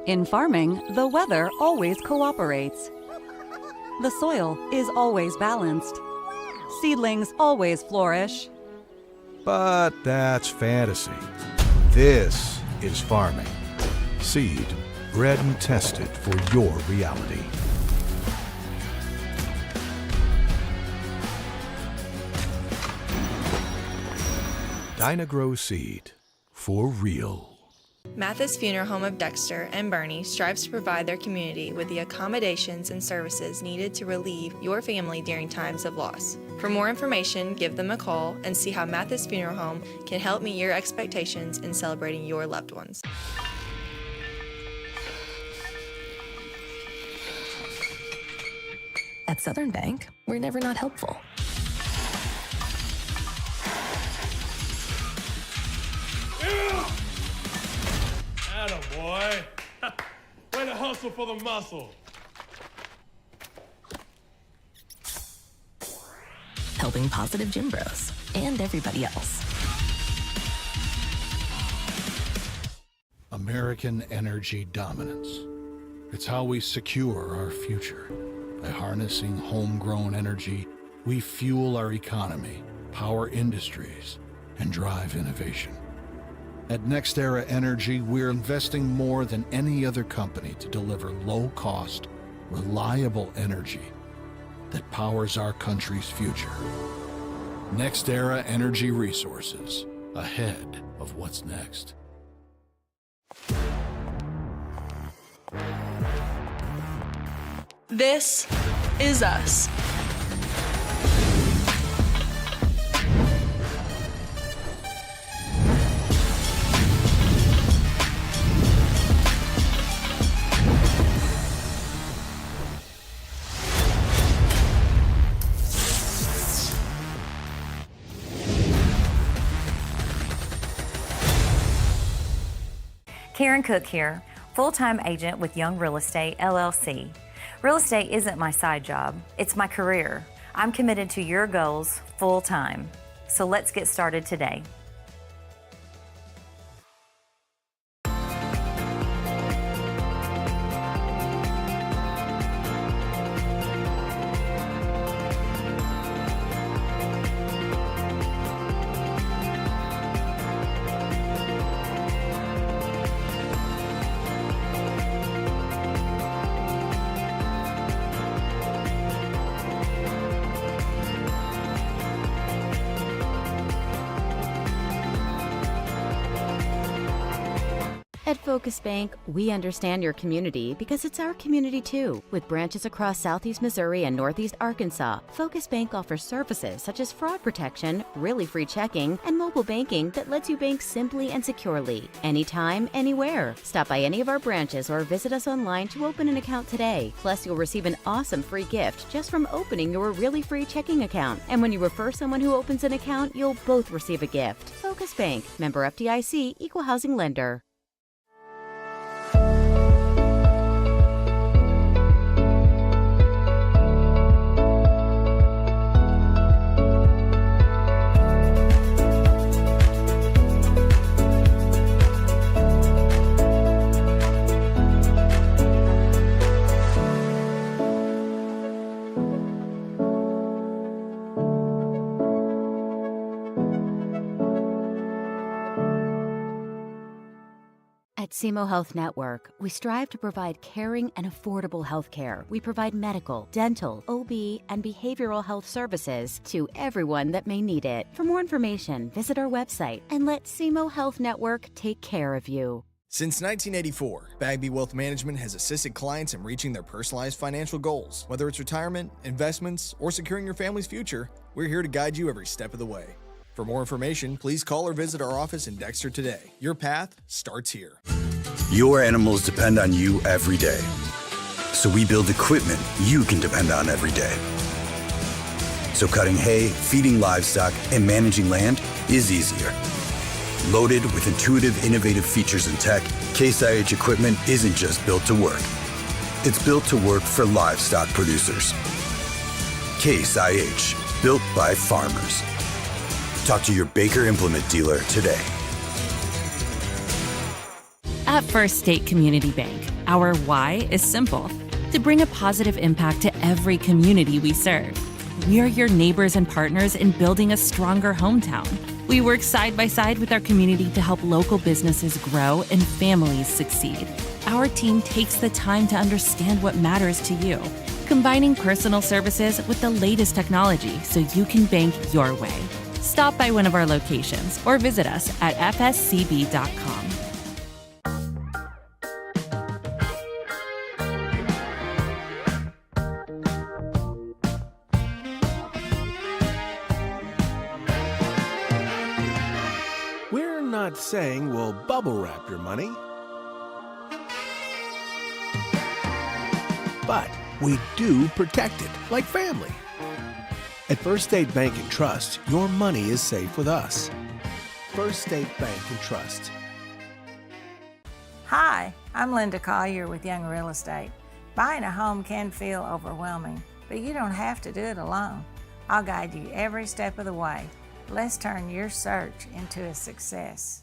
In farming, the weather always cooperates. The soil is always balanced. Seedlings always flourish. But that's fantasy. This is farming. Seed, bred and tested for your reality. Dynagrow Seed, for real. Mathis Funeral Home of Dexter and Bernie strives to provide their community with the accommodations and services needed to relieve your family during times of loss. For more information, give them a call and see how Mathis Funeral Home can help meet your expectations in celebrating your loved ones. At Southern Bank, we're never not helpful. Attaboy. Way to hustle for the muscle. Helping positive gym bros and everybody else. American energy dominance. It's how we secure our future. By harnessing homegrown energy, we fuel our economy, power industries, and drive innovation. At NextEra Energy, we're investing more than any other company to deliver low-cost, reliable energy that powers our country's future. NextEra Energy Resources, ahead of what's next. This is us. Karen Cook here, full-time agent with Young Real Estate, LLC. Real estate isn't my side job, it's my career. I'm committed to your goals full-time. So let's get started today. At Focus Bank, we understand your community because it's our community too. With branches across Southeast Missouri and Northeast Arkansas, Focus Bank offers services such as fraud protection, really free checking, and mobile banking that lets you bank simply and securely, anytime, anywhere. Stop by any of our branches or visit us online to open an account today. Plus, you'll receive an awesome free gift just from opening your really free checking account. And when you refer someone who opens an account, you'll both receive a gift. Focus Bank, member FDIC, equal housing lender. At SEMO Health Network, we strive to provide caring and affordable health care. We provide medical, dental, OB, and behavioral health services to everyone that may need it. For more information, visit our website and let SEMO Health Network take care of you. Since 1984, Bagby Wealth Management has assisted clients in reaching their personalized financial goals. Whether it's retirement, investments, or securing your family's future, we're here to guide you every step of the way. For more information, please call or visit our office in Dexter today. Your path starts here. Your animals depend on you every day. So we build equipment you can depend on every day. So cutting hay, feeding livestock, and managing land is easier. Loaded with intuitive, innovative features and tech, Case IH equipment isn't just built to work. It's built to work for livestock producers. Case IH, built by farmers. Talk to your Baker Implement dealer today. At First State Community Bank, Our why is simple: to bring a positive impact to every community we serve. We are your neighbors and partners in building a stronger hometown. We work side by side with our community to help local businesses grow and families succeed. Our team takes the time to understand what matters to you, combining personal services with the latest technology so you can bank your way. Stop by one of our locations or visit us at fscb.com. We're not saying we'll bubble wrap your money, but we do protect it like family. At First State Bank and Trust, your money is safe with us. First State Bank and Trust. Hi, I'm Linda Collier with Young Real Estate. Buying a home can feel overwhelming, but you don't have to do it alone. I'll guide you every step of the way. Let's turn your search into a success.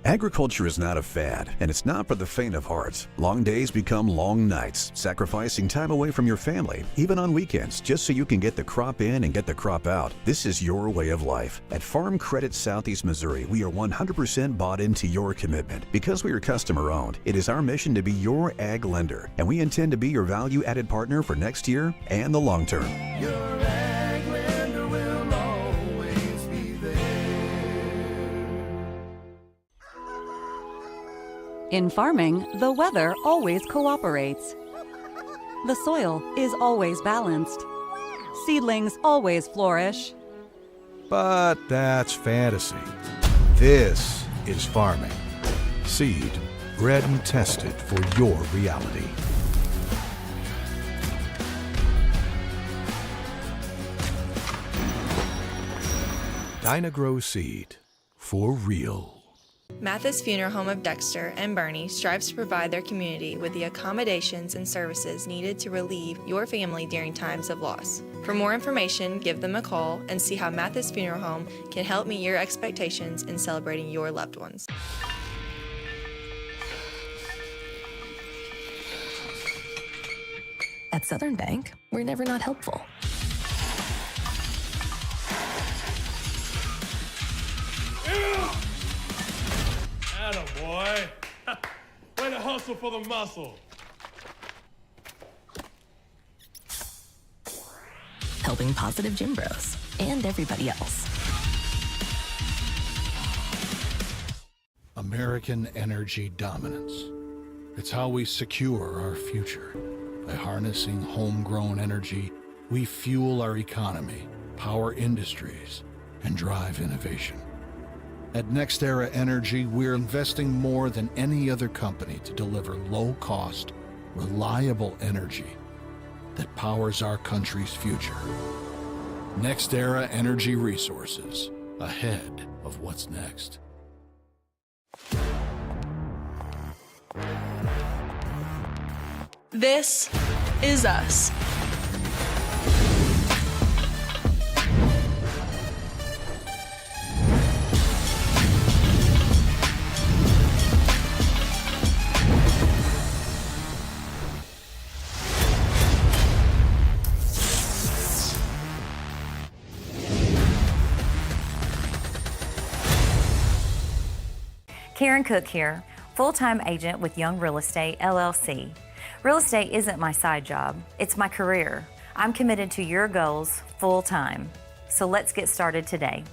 Agriculture is not a fad, and it's not for the faint of heart. Long days become long nights, sacrificing time away from your family, even on weekends, just so you can get the crop in and get the crop out. This is your way of life. At Farm Credit Southeast Missouri, we are 100% bought into your commitment. Because we are customer-owned, it is our mission to be your ag lender, and we intend to be your value-added partner for next year and the long term. In farming, the weather always cooperates. The soil is always balanced. Seedlings always flourish. But that's fantasy. This is farming. Seed, bred and tested for your reality. Dynagrow Seed, for real. Mathis Funeral Home of Dexter and Bernie strives to provide their community with the accommodations and services needed to relieve your family during times of loss. For more information, give them a call and see how Mathis Funeral Home can help meet your expectations in celebrating your loved ones. At Southern Bank, we're never not helpful. Attaboy. Way to hustle for the muscle. Helping positive gym bros and everybody else. American energy dominance. It's how we secure our future. By harnessing homegrown energy, we fuel our economy, power industries, and drive innovation. At NextEra Energy, we're investing more than any other company to deliver low-cost, reliable energy that powers our country's future. NextEra Energy Resources, ahead of what's next. This is us. Karen Cook here, full-time agent with Young Real Estate, LLC. Real estate isn't my side job, it's my career. I'm committed to your goals full-time. So let's get started today.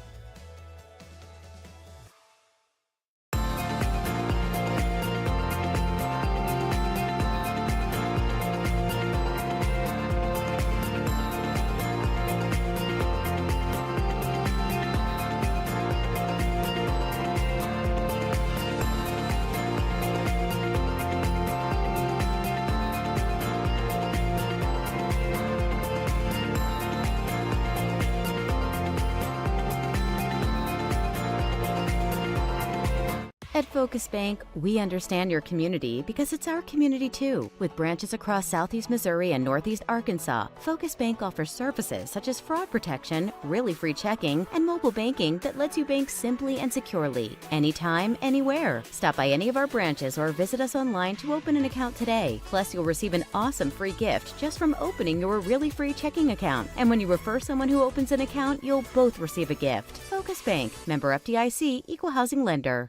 Focus Bank, we understand your community because it's our community too. With branches across Southeast Missouri and Northeast Arkansas, Focus Bank offers services such as fraud protection, really free checking, and mobile banking that lets you bank simply and securely, anytime, anywhere. Stop by any of our branches or visit us online to open an account today. Plus, you'll receive an awesome free gift just from opening your really free checking account. And when you refer someone who opens an account, you'll both receive a gift. Focus Bank, member FDIC, equal housing lender.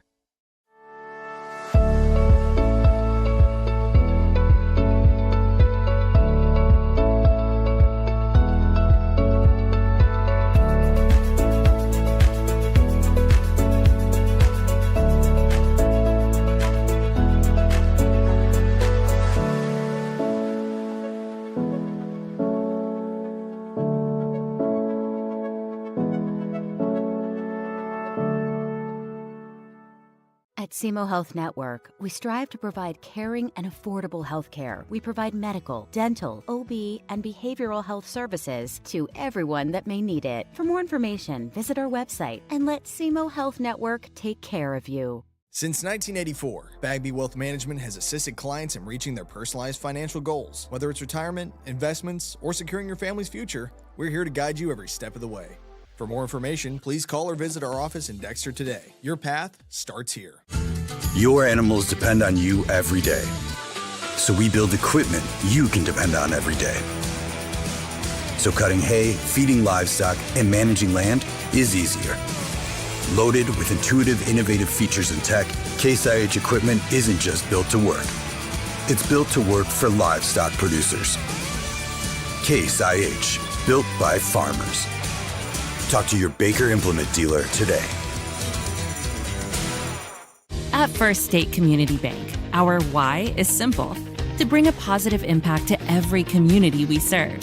At SEMO Health Network, we strive to provide caring and affordable health care. We provide medical, dental, OB, and behavioral health services to everyone that may need it. For more information, visit our website and let SEMO Health Network take care of you. Since 1984, Bagby Wealth Management has assisted clients in reaching their personalized financial goals. Whether it's retirement, investments, or securing your family's future, we're here to guide you every step of the way. For more information, please call or visit our office in Dexter today. Your path starts here. Your animals depend on you every day. So we build equipment you can depend on every day. So cutting hay, feeding livestock, and managing land is easier. Loaded with intuitive, innovative features and tech, Case IH equipment isn't just built to work. It's built to work for livestock producers. Case IH, built by farmers. Talk to your Baker Implement dealer today. At First State Community Bank, our why is simple: to bring a positive impact to every community we serve.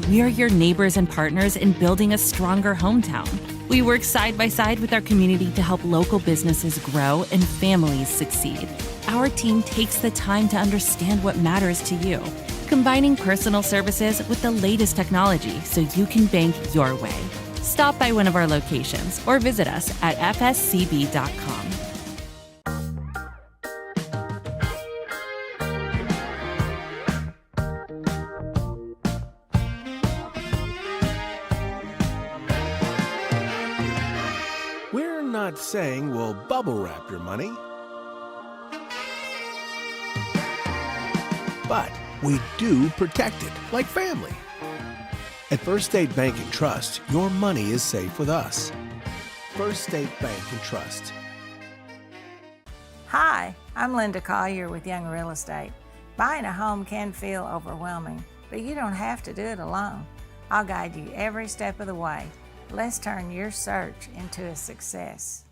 We are your neighbors and partners in building a stronger hometown. We work side by side with our community to help local businesses grow and families succeed. Our team takes the time to understand what matters to you, combining personal services with the latest technology so you can bank your way. Stop by one of our locations or visit us at fscb.com. We're not saying we'll bubble wrap your money, but we do protect it like family. At First State Bank and Trust, your money is safe with us. First State Bank and Trust. Hi, I'm Linda Collier with Young Real Estate. Buying a home can feel overwhelming, but you don't have to do it alone. I'll guide you every step of the way. Let's turn your search into a success.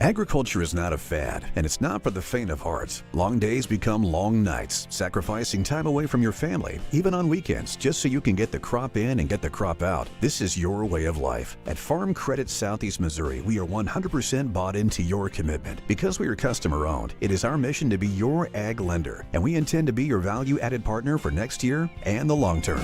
Agriculture is not a fad, and it's not for the faint of heart. Long days become long nights, sacrificing time away from your family, even on weekends, just so you can get the crop in and get the crop out. This is your way of life. At Farm Credit Southeast Missouri, we are 100% bought into your commitment. Because we are customer-owned, it is our mission to be your ag lender, and we intend to be your value-added partner for next year and the long term.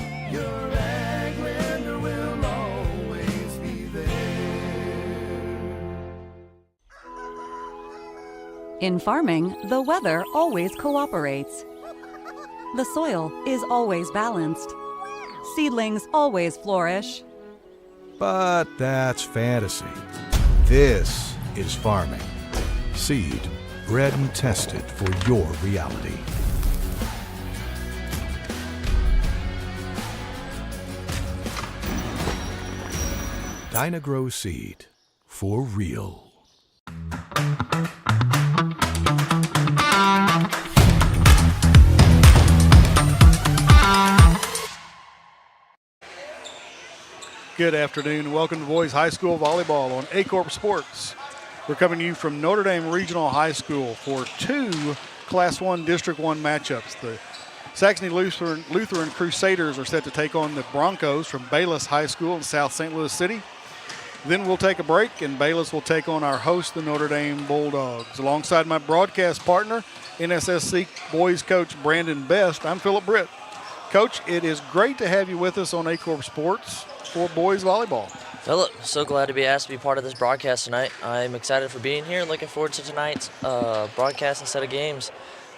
In farming, the weather always cooperates. The soil is always balanced. Seedlings always flourish. But that's fantasy. This is farming. Seed, bred and tested for your reality. Dynagrow Seed, for real. Good afternoon. Welcome to Boys High School Volleyball on Aycorp Sports. We're coming to you from Notre Dame Regional High School for two Class 1 District 1 matchups. The SAXONY Lutheran Crusaders are set to take on the Bronchos from Bayless High School in South St. Louis City. Then we'll take a break, and Bayless will take on our host, the Notre Dame Bulldogs. Alongside my broadcast partner, NSSC boys coach Brandon Best, I'm Philip Britt. Coach, it is great to have you with us on Aycorp Sports for boys volleyball. Philip, so glad to be asked to be part of this broadcast tonight. I'm excited for being here, looking forward to tonight's broadcast and set of games.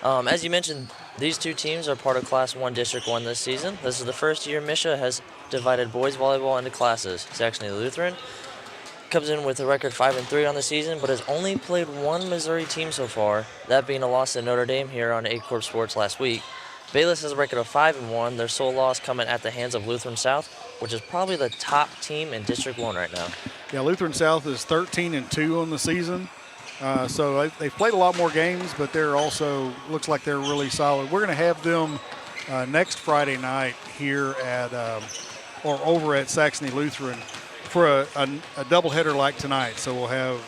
As you mentioned, these two teams are part of Class 1 District 1 this season. This is the first year Misha has divided boys volleyball into classes. Saxony Lutheran comes in with a record 5-3 on the season, but has only played one Missouri team so far, that being a loss to Notre Dame here on Aycorp Sports last week. Bayless has a record of 5-1, their sole loss coming at the hands of Lutheran South, which is probably the top team in District 1 right now. Yeah, Lutheran South is 13-2 on the season. So they've played a lot more games, but they're also, looks like they're really solid. We're going to have them next Friday night here at, or over at Saxony Lutheran for a doubleheader like tonight. So we'll have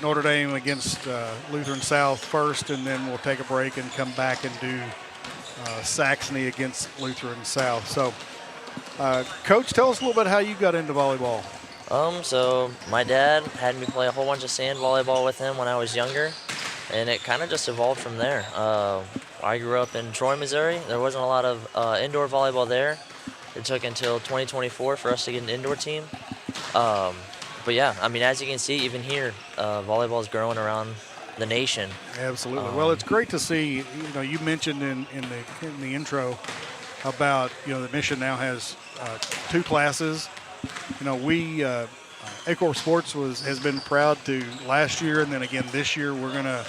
Notre Dame against Lutheran South first, and then we'll take a break and come back and do Saxony against Lutheran South. So, Coach, tell us a little bit how you got into volleyball. So my dad had me play a whole bunch of sand volleyball with him when I was younger, and it kind of just evolved from there. I grew up in Troy, Missouri. There wasn't a lot of indoor volleyball there. It took until 2024 for us to get an indoor team. But yeah, I mean, as you can see, even here, volleyball is growing around the nation. Absolutely. Well, it's great to see. You mentioned in the intro about that Mission now has 2 classes. Aycorp Sports has been proud to last year, and then again this year we're going to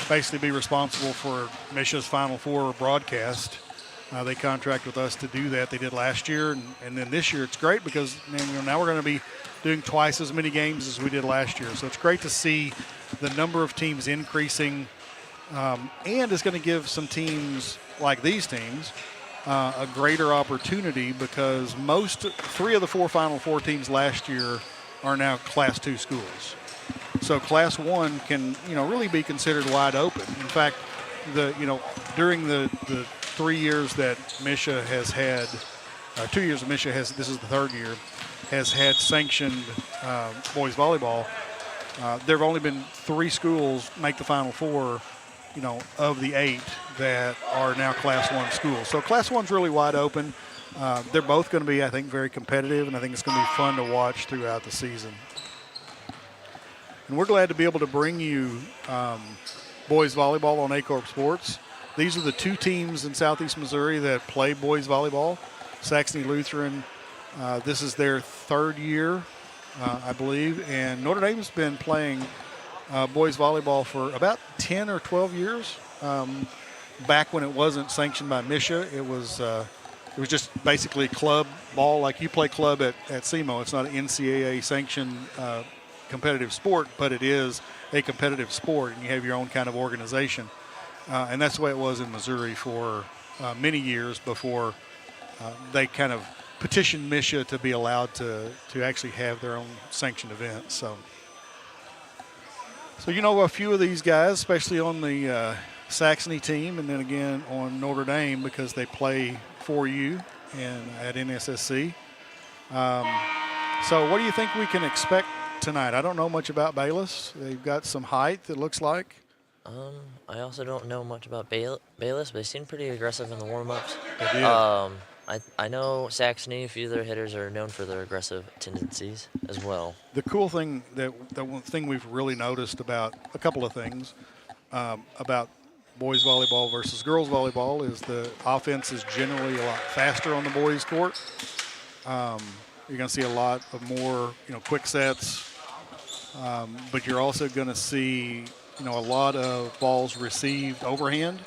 basically be responsible for Misha's Final Four broadcast. They contract with us to do that. They did last year, and then this year it's great because now we're going to be doing twice as many games as we did last year. So it's great to see the number of teams increasing, and it's going to give some teams like these teams a greater opportunity because 3 of the 4 Final Four teams last year are now Class 2 schools. So Class 1 can, really be considered wide open. In fact, during the 3 years that Misha has had, 2 years of Misha has, this is the 3rd year, has had sanctioned boys volleyball, there have only been 3 schools make the Final Four, of the 8 that are now Class 1 schools. So Class 1's really wide open. They're both going to be, I think, very competitive, and I think it's going to be fun to watch throughout the season. And we're glad to be able to bring you boys volleyball on Aycorp Sports. These are the 2 teams in Southeast Missouri that play boys volleyball. Saxony Lutheran, this is their 3rd year, I believe, and Notre Dame's been playing boys volleyball for about 10 or 12 years. Back when it wasn't sanctioned by Misha, it was just basically club ball, like you play club at SEMO. It's not an NCAA sanctioned competitive sport, but it is a competitive sport, and you have your own kind of organization. And that's the way it was in Missouri for many years before they kind of petitioned Misha to be allowed to actually have their own sanctioned events. So a few of these guys, especially on the Saxony team, and then again on Notre Dame because they play for you and at NSSC. So what do you think we can expect tonight? I don't know much about Bayless. They've got some height, it looks like. I also don't know much about Bayless, but they seem pretty aggressive in the warm-ups. They did. I know Saxony, a few of their hitters are known for their aggressive tendencies as well. The cool thing, the one thing we've really noticed about a couple of things about boys volleyball versus girls volleyball is the offense is generally a lot faster on the boys court. You're going to see a lot of more, quick sets, but you're also going to see, a lot of balls received overhand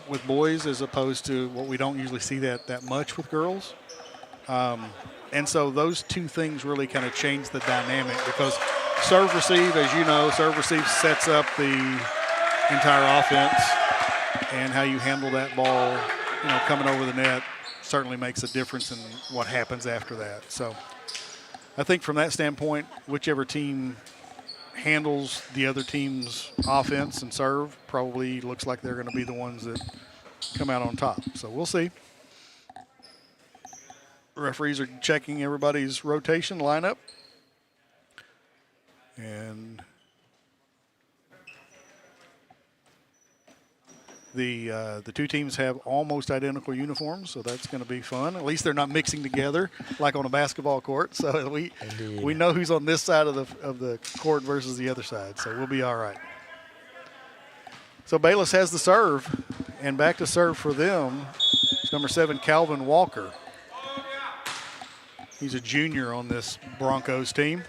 with boys as opposed to what we don't usually see that much with girls. And so those 2 things really kind of change the dynamic because serve receive, as you know, serve receive sets up the entire offense, and how you handle that ball, coming over the net certainly makes a difference in what happens after that. So I think from that standpoint, whichever team handles the other team's offense and serve probably looks like they're going to be the ones that come out on top. So we'll see. Referees are checking everybody's rotation lineup. And The two teams have almost identical uniforms, so that's going to be fun. At least they're not mixing together like on a basketball court. So we know who's on this side of the court versus the other side. So we'll be all right. So Bayless has the serve, and back to serve for them is number 7, Calvin Walker. He's a junior on this Broncos team.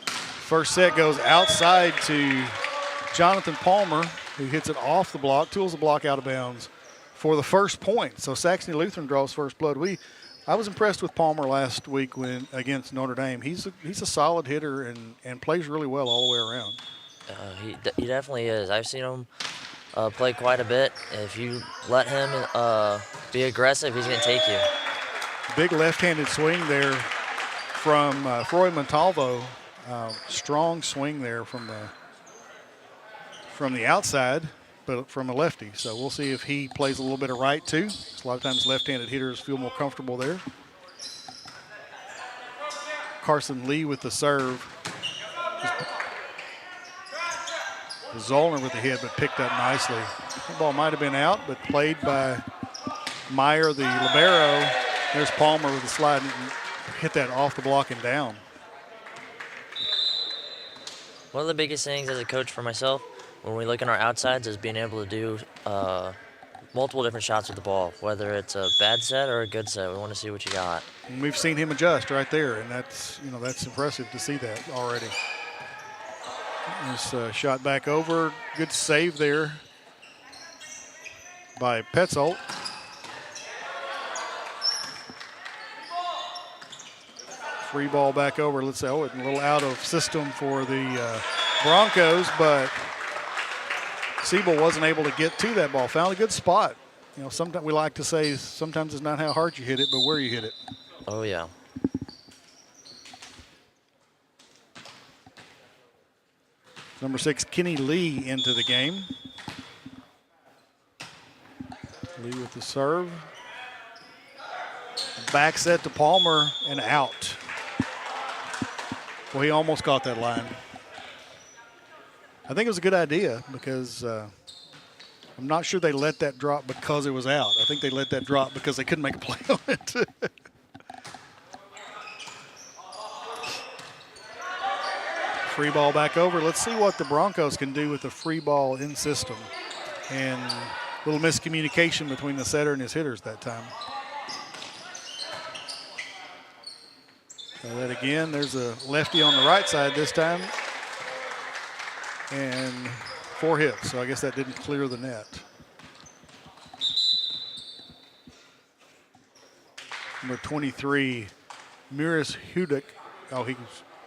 First set goes outside to Jonathan Palmer, who hits it off the block, tools the block out of bounds for the first point. So Saxony Lutheran draws first blood. I was impressed with Palmer last week against Notre Dame. He's a solid hitter and plays really well all the way around. He definitely is. I've seen him play quite a bit. If you let him be aggressive, he's going to take you. Big left-handed swing there from Froy Montalvo. Strong swing there from the outside, but from a lefty. So we'll see if he plays a little bit of right too. A lot of times left-handed hitters feel more comfortable there. Carson Lee with the serve. Zollner with the hit, but picked up nicely. The ball might have been out, but played by Meyer, the libero. There's Palmer with the slide and hit that off the block and down. One of the biggest things as a coach for myself when we look in our outsides is being able to do multiple different shots with the ball, whether it's a bad set or a good set. We want to see what you got. And we've seen him adjust right there, and that's impressive to see that already. This shot back over. Good save there by Petzold. Free ball back over. Let's say, a little out of system for the Broncos, but Siebel wasn't able to get to that ball. Found a good spot. Sometimes we like to say sometimes it's not how hard you hit it, but where you hit it. Oh, yeah. Number 6, Kenny Lee into the game. Lee with the serve. Back set to Palmer and out. Well, he almost caught that line. I think it was a good idea because I'm not sure they let that drop because it was out. I think they let that drop because they couldn't make a play on it. Free ball back over. Let's see what the Broncos can do with the free ball in system. And a little miscommunication between the setter and his hitters that time. So that again, there's a lefty on the right side this time. And 4 hits, so I guess that didn't clear the net. Number 23, Miris Hudik. Oh, he's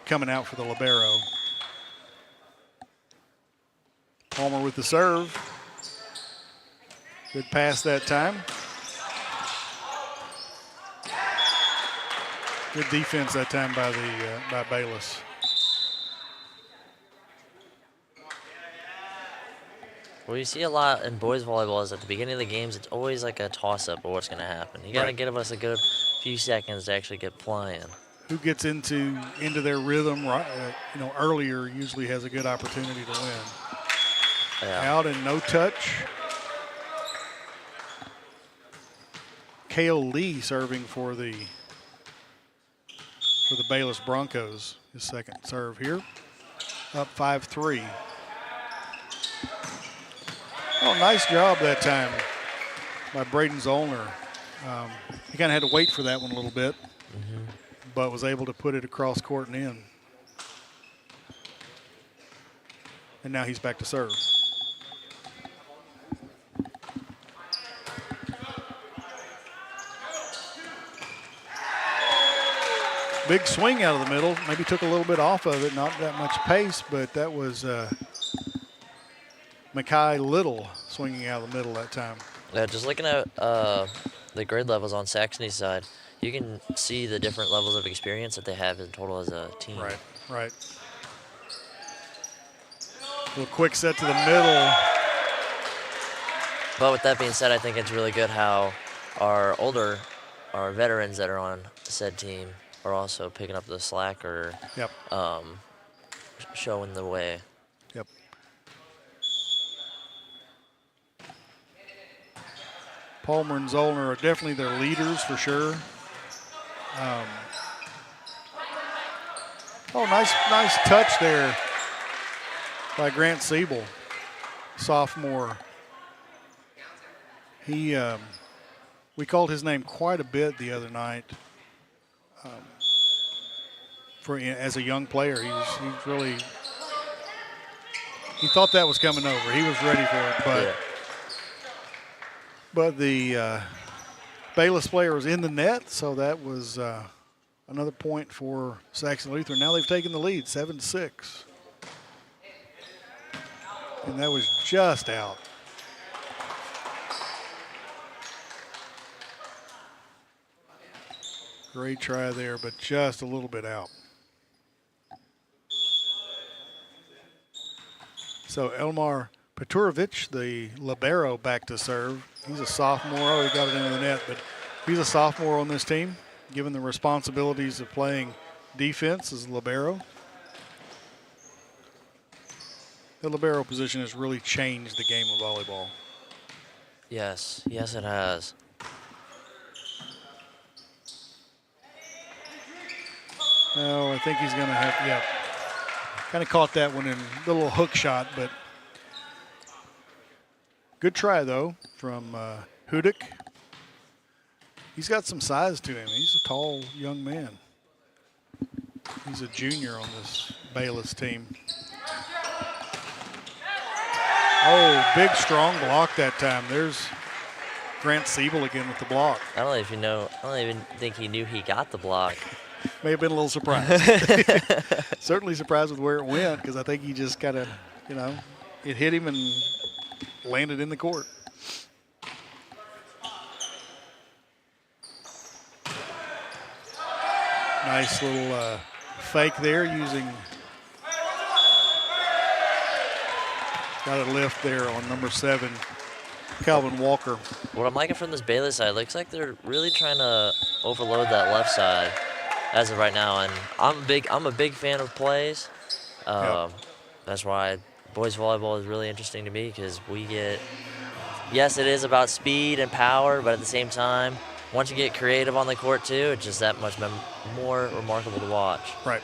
coming out for the libero. Palmer with the serve. Good pass that time. Good defense that time by Bayless. What you see a lot in boys volleyball is at the beginning of the games, it's always like a toss-up of what's going to happen. You got to give us a good few seconds to actually get playing. Who gets into their rhythm earlier usually has a good opportunity to win. Yeah. Out and no touch. Kale Lee serving for the Bayless Broncos. His second serve here. Up 5-3. Oh, nice job that time by Braden Zollner. He kind of had to wait for that one a little bit, but was able to put it across court and in. And now he's back to serve. Big swing out of the middle. Maybe took a little bit off of it, not that much pace, but that was Mackay Little swinging out of the middle that time. Yeah, just looking at the grade levels on Saxony's side, you can see the different levels of experience that they have in total as a team. Right. A little quick set to the middle. But with that being said, I think it's really good how our veterans that are on said team are also picking up the slack or showing the way. Yep. Palmer and Zollner are definitely their leaders for sure. Nice touch there by Grant Siebel, sophomore. We called his name quite a bit the other night. As a young player, he's really. He thought that was coming over. He was ready for it, but the Bayless player was in the net, so that was another point for Saxony Lutheran. Now they've taken the lead, 7-6, and that was just out. Great try there, but just a little bit out. So Elmar Peturovic, the libero, back to serve. He's a sophomore. Oh, he got it into the net, but he's a sophomore on this team, given the responsibilities of playing defense as libero. The libero position has really changed the game of volleyball. Yes, it has. Oh, I think he's going to have, yeah. Kind of caught that one in a little hook shot, but good try, though, from Hudik. He's got some size to him. He's a tall young man. He's a junior on this Bayless team. Oh, big, strong block that time. There's Grant Siebel again with the block. I don't even think he knew he got the block. May have been a little surprised. Certainly surprised with where it went, because I think he just kind of, it hit him and landed in the court. Nice little fake there using, got a lift there on number 7, Calvin Walker. What I'm liking from this Bayless side, looks like they're really trying to overload that left side as of right now, and I'm a big fan of plays. That's why boys volleyball is really interesting to me, because yes, it is about speed and power, but at the same time, once you get creative on the court too, it's just that much more remarkable to watch. Right.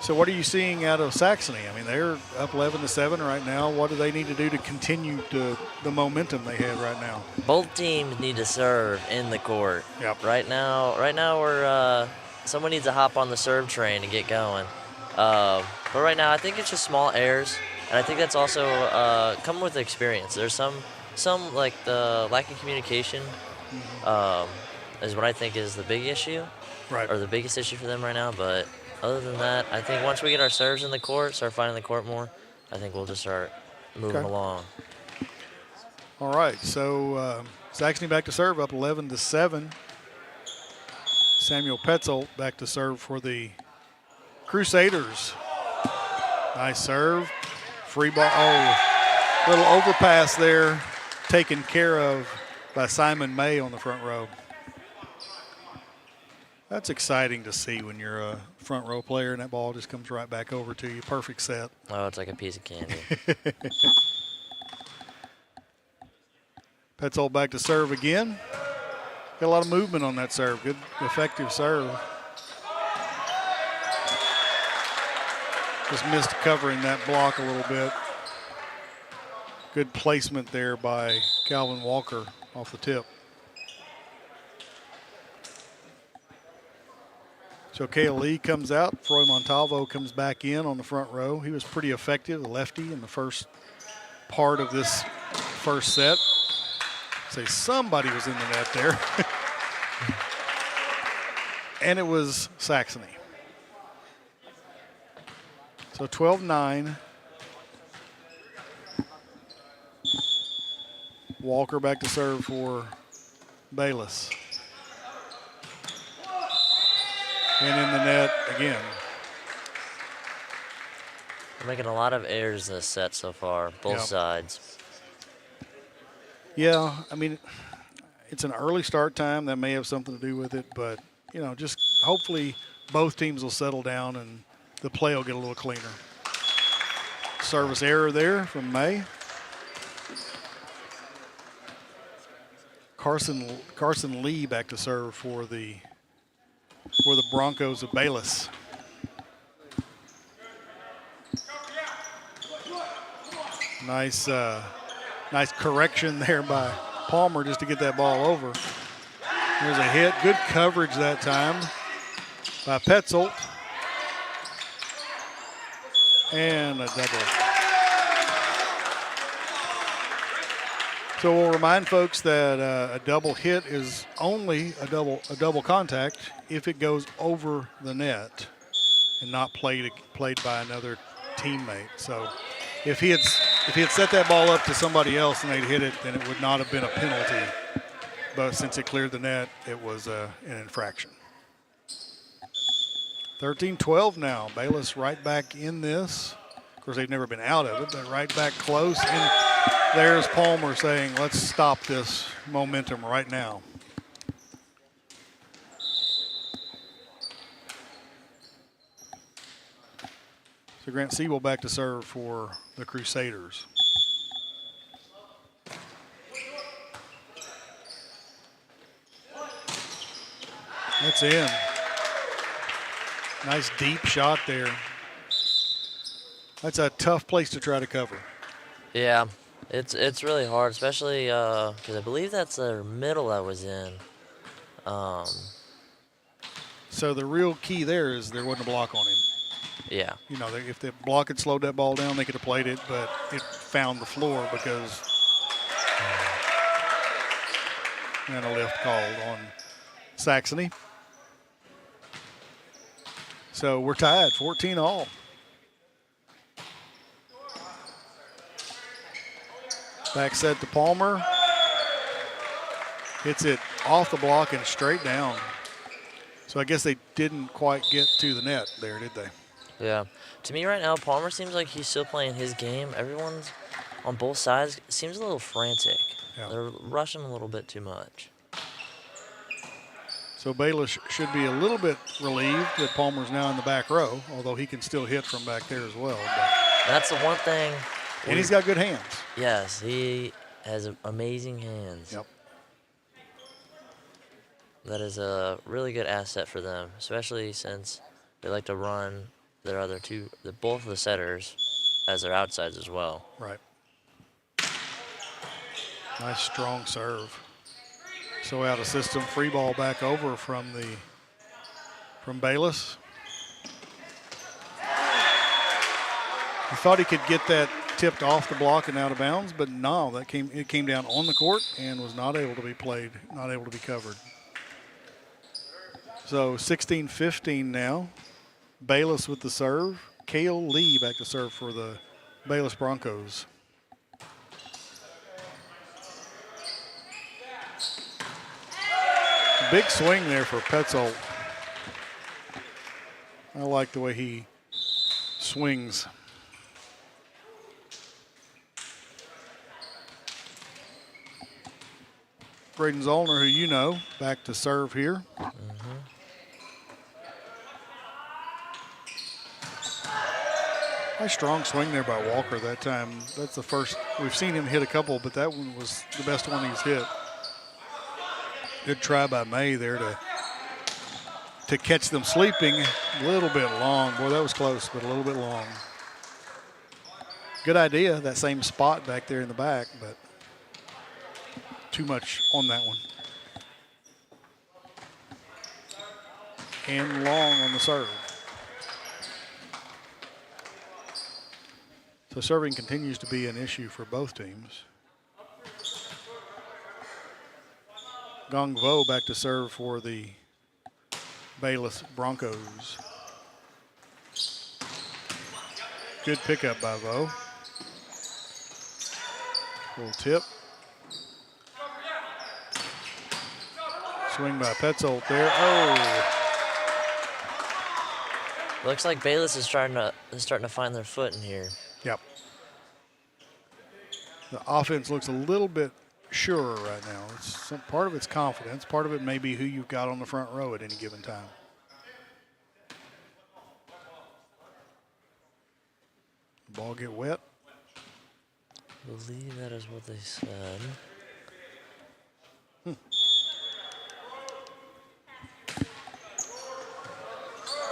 So what are you seeing out of Saxony? I mean, they're up 11-7 right now. What do they need to do to continue the momentum they have right now? Both teams need to serve in the court. Yep. Right now we're someone needs to hop on the serve train and get going. But right now, I think it's just small errors, and I think that's also come with experience. There's some like the lack of communication is what I think is the big issue, right? Or the biggest issue for them right now. But other than that, I think once we get our serves in the court, start finding the court more, I think we'll just start moving along. All right, so Saxony back to serve, up 11-7. Samuel Petzold back to serve for the Crusaders. Nice serve. Free ball. Oh, little overpass there, taken care of by Simon May on the front row. That's exciting to see when you're a front row player and that ball just comes right back over to you. Perfect set. Oh, it's like a piece of candy. Petzold back to serve again. Got a lot of movement on that serve. Good, effective serve. Just missed covering that block a little bit. Good placement there by Calvin Walker off the tip. So Kale Lee comes out. Froy Montalvo comes back in on the front row. He was pretty effective, a lefty, in the first part of this first set. Say somebody was in the net there. And it was Saxony. So 12-9. Walker back to serve for Bayless. And in the net again. We're making a lot of errors this set so far, both sides. Yeah, I mean, it's an early start time. That may have something to do with it, but, just hopefully both teams will settle down and the play will get a little cleaner. Service error there from May. Carson Lee back to serve for the Broncos of Bayless. Nice correction there by Palmer just to get that ball over. There's a hit. Good coverage that time by Petzold. And a double. So we'll remind folks that a double hit is only a double contact if it goes over the net and not played by another teammate. So if he had set that ball up to somebody else and they'd hit it, then it would not have been a penalty. But since it cleared the net, it was an infraction. 13-12 now. Bayless right back in this. Of course, they've never been out of it, but right back close. And there's Palmer saying, let's stop this momentum right now. So Grant Siebel back to serve for the Crusaders. That's in. Nice deep shot there. That's a tough place to try to cover. Yeah, it's really hard, especially because I believe that's the middle I was in. So the real key there is there wasn't a block on him. Yeah. You know, if the block had slowed that ball down, they could have played it, but it found the floor because and a lift called on Saxony. So we're tied, 14-all. Back set to Palmer. Hits it off the block and straight down. So I guess they didn't quite get to the net there, did they? Yeah. To me right now, Palmer seems like he's still playing his game. Everyone's on both sides seems a little frantic. Yeah. They're rushing a little bit too much. So Bayless should be a little bit relieved that Palmer's now in the back row, although he can still hit from back there as well. But that's the one thing. And he's got good hands. Yes, he has amazing hands. Yep. That is a really good asset for them, especially since they like to run their other two, both of the setters, as their outsides as well. Right. Nice strong serve. So out of system, free ball back over from Bayless. He thought he could get that tipped off the block and out of bounds, but no, it came down on the court and was not able to be played, not able to be covered. So 16-15 now. Bayless with the serve. Cale Lee back to serve for the Bayless Broncos. Big swing there for Petzold. I like the way he swings. Braden Zollner, who you know, back to serve here. Nice strong swing there by Walker that time. That's the first. We've seen him hit a couple, but that one was the best one he's hit. Good try by May there to catch them sleeping. A little bit long. Boy, that was close, but a little bit long. Good idea, that same spot back there in the back, but too much on that one. And long on the serve. So serving continues to be an issue for both teams. Gong Vo back to serve for the Bayless Broncos. Good pickup by Vo. Little tip. Swing by Petzold there. Oh! Looks like Bayless is starting to find their foot in here. Yep. The offense looks a little bit surer right now. Part of it's confidence. Part of it may be who you've got on the front row at any given time. Ball get wet. I believe that is what they said.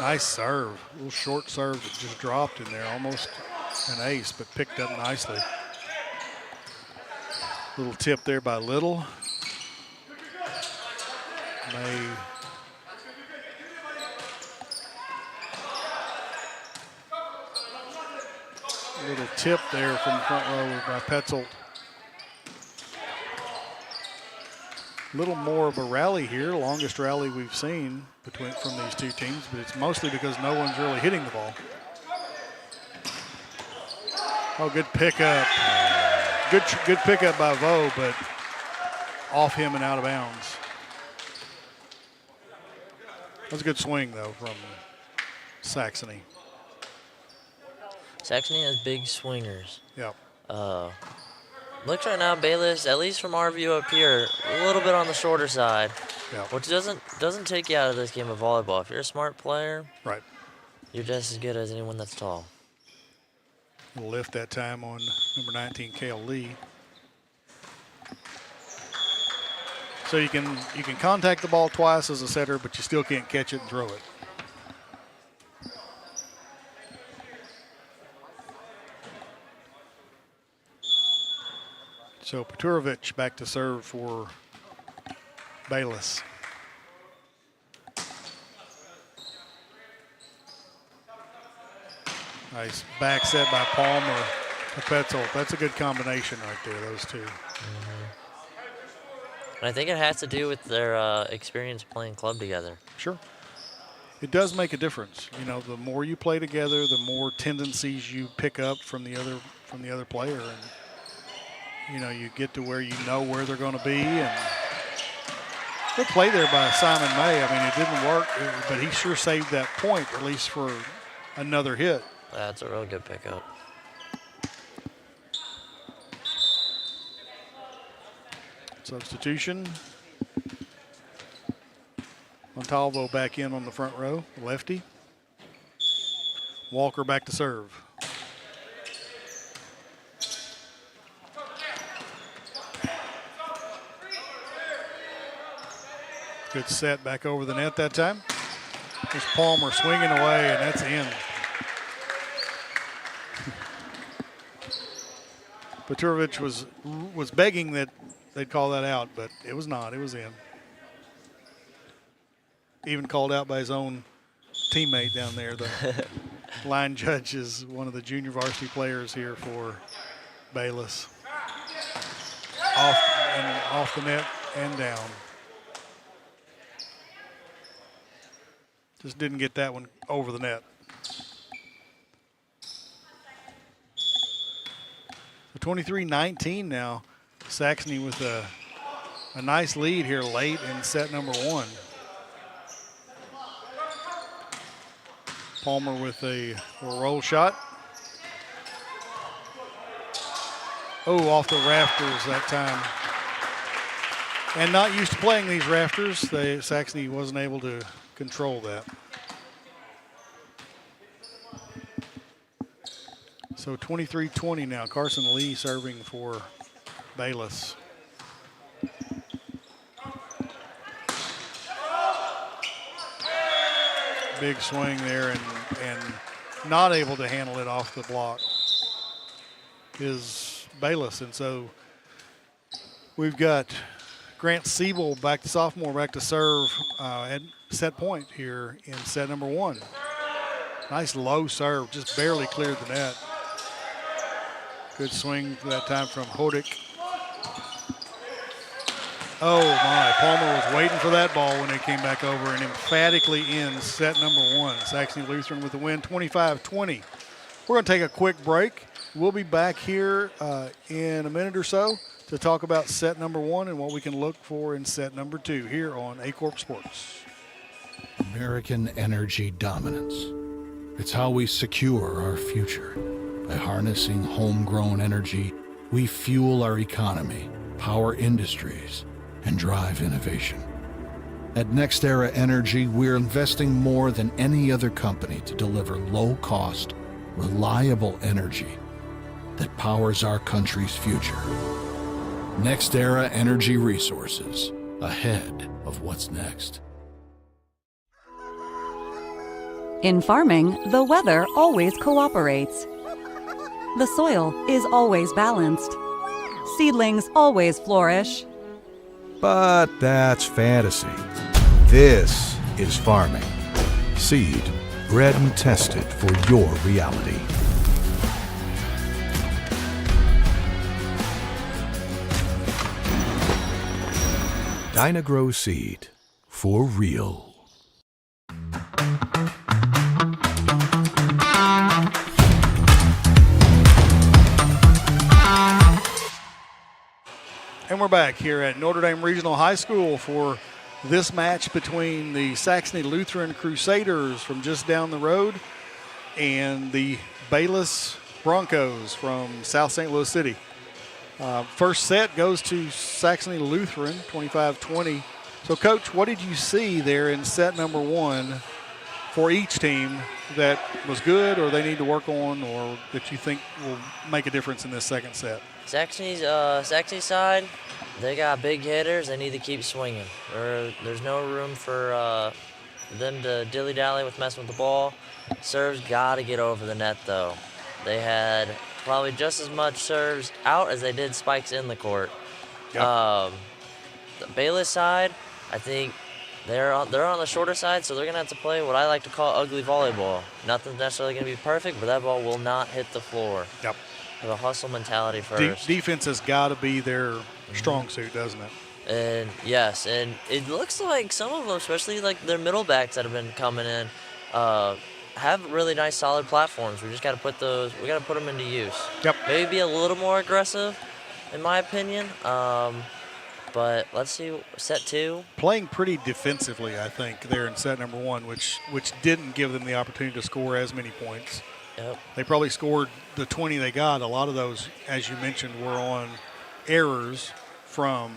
Nice serve. A little short serve that just dropped in there. Almost an ace, but picked up nicely. Little tip there by Little. Little tip there from the front row by Petzold. A little more of a rally here, longest rally we've seen from these two teams, but it's mostly because no one's really hitting the ball. Oh, good pickup. Good pickup by Vo, but off him and out of bounds. That was a good swing, though, from Saxony. Saxony has big swingers. Yep. Looks right now, Bayless, at least from our view up here, a little bit on the shorter side, which doesn't take you out of this game of volleyball. If you're a smart player, right, you're just as good as anyone that's tall. We'll lift that time on number 19, Kale Lee. So you can contact the ball twice as a setter, but you still can't catch it and throw it. So Peturovic back to serve for Bayless. Nice back set by Palmer to Petzold. That's a good combination right there, those two. And I think it has to do with their experience playing club together. Sure. It does make a difference. You know, the more you play together, the more tendencies you pick up from the other player, and you know, you get to where you know where they're going to be. And good play there by Simon May. I mean, it didn't work, but he sure saved that point, at least for another hit. That's a real good pickup. Substitution. Montalvo back in on the front row, lefty. Walker back to serve. Good set back over the net that time. There's Palmer swinging away, and that's in. Peturovic was begging that they'd call that out, but it was not. It was in. Even called out by his own teammate down there. The line judge is one of the junior varsity players here for Bayless. Off the net and down. Just didn't get that one over the net. So 23-19 now. Saxony with a nice lead here late in set number one. Palmer with a roll shot. Oh, off the rafters that time. And not used to playing these rafters. Saxony wasn't able to control that. So 23-20 now. Carson Lee serving for Bayless. Big swing there and not able to handle it off the block is Bayless. And so we've got Grant Siebel, back to sophomore, back to serve at set point here in set number one. Nice low serve, just barely cleared the net. Good swing that time from Hodik. Oh my, Palmer was waiting for that ball when it came back over and emphatically ends set number one. Saxony Lutheran with the win, 25-20. We're gonna take a quick break. We'll be back here in a minute or so to talk about set number one and what we can look for in set number two here on Aycorp Sports. American energy dominance. It's how we secure our future. By harnessing homegrown energy, we fuel our economy, power industries, and drive innovation. At NextEra Energy, we're investing more than any other company to deliver low-cost, reliable energy that powers our country's future. NextEra Energy Resources, ahead of what's next. In farming, the weather always cooperates. The soil is always balanced. Seedlings always flourish. But that's fantasy. This is farming. Seed, bred and tested for your reality. Dynagrow Seed, for real. And we're back here at Notre Dame Regional High School for this match between the Saxony Lutheran Crusaders from just down the road and the Bayless Bronchos from South St. Louis City. First set goes to Saxony Lutheran, 25-20. So, Coach, what did you see there in set number one for each team that was good or they need to work on or that you think will make a difference in this second set? Saxony's side, they got big hitters. They need to keep swinging. There's no room for them to dilly-dally with messing with the ball. Serves got to get over the net, though. They had probably just as much serves out as they did spikes in the court. Yep. The Bayless side, I think they're on the shorter side, so they're going to have to play what I like to call ugly volleyball. Nothing's necessarily going to be perfect, but that ball will not hit the floor. Yep. Have a hustle mentality first. Defense has got to be their strong suit, doesn't it? And yes, and it looks like some of them, especially like their middle backs that have been coming in, have really nice solid platforms. We just got to put them into use. Yep. Maybe be a little more aggressive, in my opinion. But let's see, set two. Playing pretty defensively, I think, there in set number one, which didn't give them the opportunity to score as many points. Yep. They probably scored the 20 they got. A lot of those, as you mentioned, were on errors from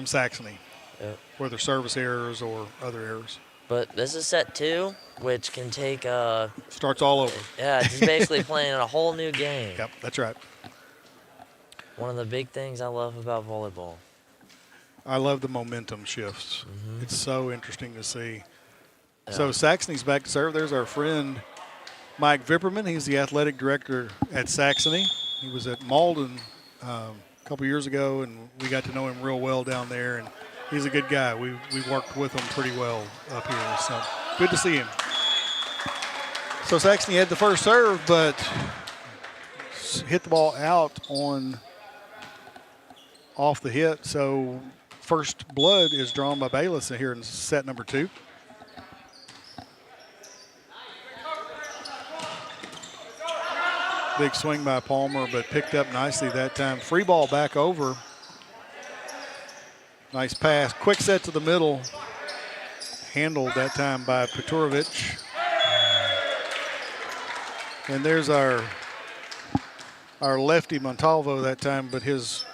Saxony, yep. Whether service errors or other errors. But this is set two, which can take starts all over. Yeah, it's basically playing a whole new game. Yep, that's right. One of the big things I love about volleyball. I love the momentum shifts. Mm-hmm. It's so interesting to see. Yeah. So Saxony's back to serve. There's our friend Mike Vipperman. He's the athletic director at Saxony. He was at Malden a couple years ago, and we got to know him real well down there. And he's a good guy. We worked with him pretty well up here, so good to see him. So Saxony had the first serve, but hit the ball out off the hit. So first blood is drawn by Bayless here in set number two. Big swing by Palmer, but picked up nicely that time. Free ball back over. Nice pass. Quick set to the middle. Handled that time by Peturovic. And there's our lefty Montalvo that time, but his